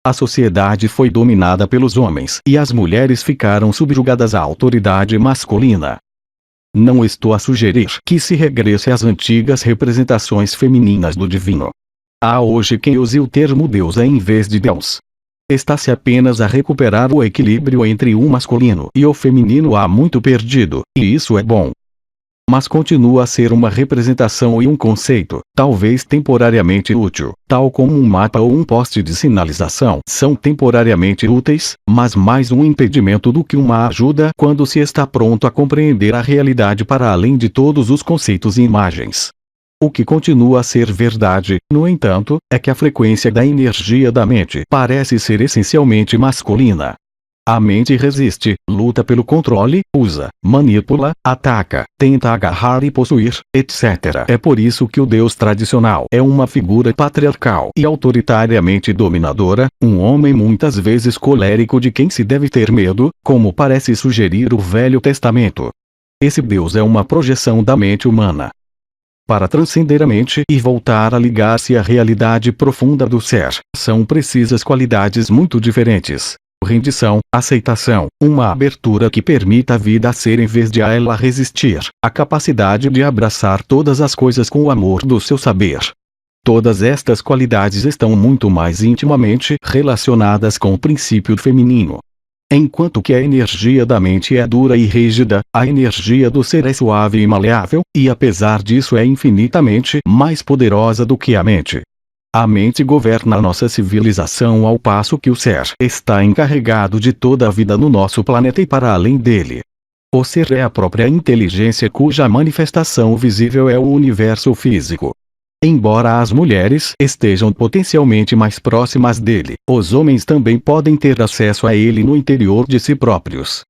A sociedade foi dominada pelos homens e as mulheres ficaram subjugadas à autoridade masculina. Não estou a sugerir que se regresse às antigas representações femininas do divino. Há hoje quem use o termo deusa em vez de Deus. Está-se apenas a recuperar o equilíbrio entre o masculino e o feminino há muito perdido, e isso é bom. Mas continua a ser uma representação e um conceito, talvez temporariamente útil, tal como um mapa ou um poste de sinalização são temporariamente úteis, mas mais um impedimento do que uma ajuda quando se está pronto a compreender a realidade para além de todos os conceitos e imagens. O que continua a ser verdade, no entanto, é que a frequência da energia da mente parece ser essencialmente masculina. A mente resiste, luta pelo controle, usa, manipula, ataca, tenta agarrar e possuir, etc. É por isso que o Deus tradicional é uma figura patriarcal e autoritariamente dominadora, um homem muitas vezes colérico de quem se deve ter medo, como parece sugerir o Velho Testamento. Esse Deus é uma projeção da mente humana. Para transcender a mente e voltar a ligar-se à realidade profunda do ser, são precisas qualidades muito diferentes. Rendição, aceitação, uma abertura que permita a vida ser em vez de a ela resistir, a capacidade de abraçar todas as coisas com o amor do seu saber. Todas estas qualidades estão muito mais intimamente relacionadas com o princípio feminino. Enquanto que a energia da mente é dura e rígida, a energia do ser é suave e maleável, e apesar disso é infinitamente mais poderosa do que a mente. A mente governa a nossa civilização ao passo que o ser está encarregado de toda a vida no nosso planeta e para além dele. O ser é a própria inteligência cuja manifestação visível é o universo físico. Embora as mulheres estejam potencialmente mais próximas dele, os homens também podem ter acesso a ele no interior de si próprios.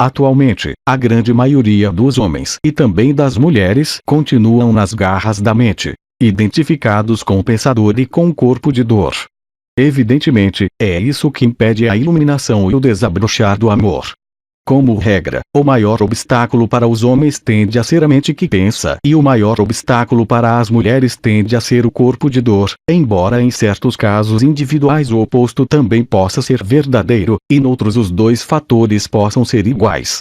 Atualmente, a grande maioria dos homens e também das mulheres continuam nas garras da mente, identificados com o pensador e com o corpo de dor. Evidentemente, é isso que impede a iluminação e o desabrochar do amor. Como regra, o maior obstáculo para os homens tende a ser a mente que pensa e o maior obstáculo para as mulheres tende a ser o corpo de dor, embora em certos casos individuais o oposto também possa ser verdadeiro, e noutros os dois fatores possam ser iguais.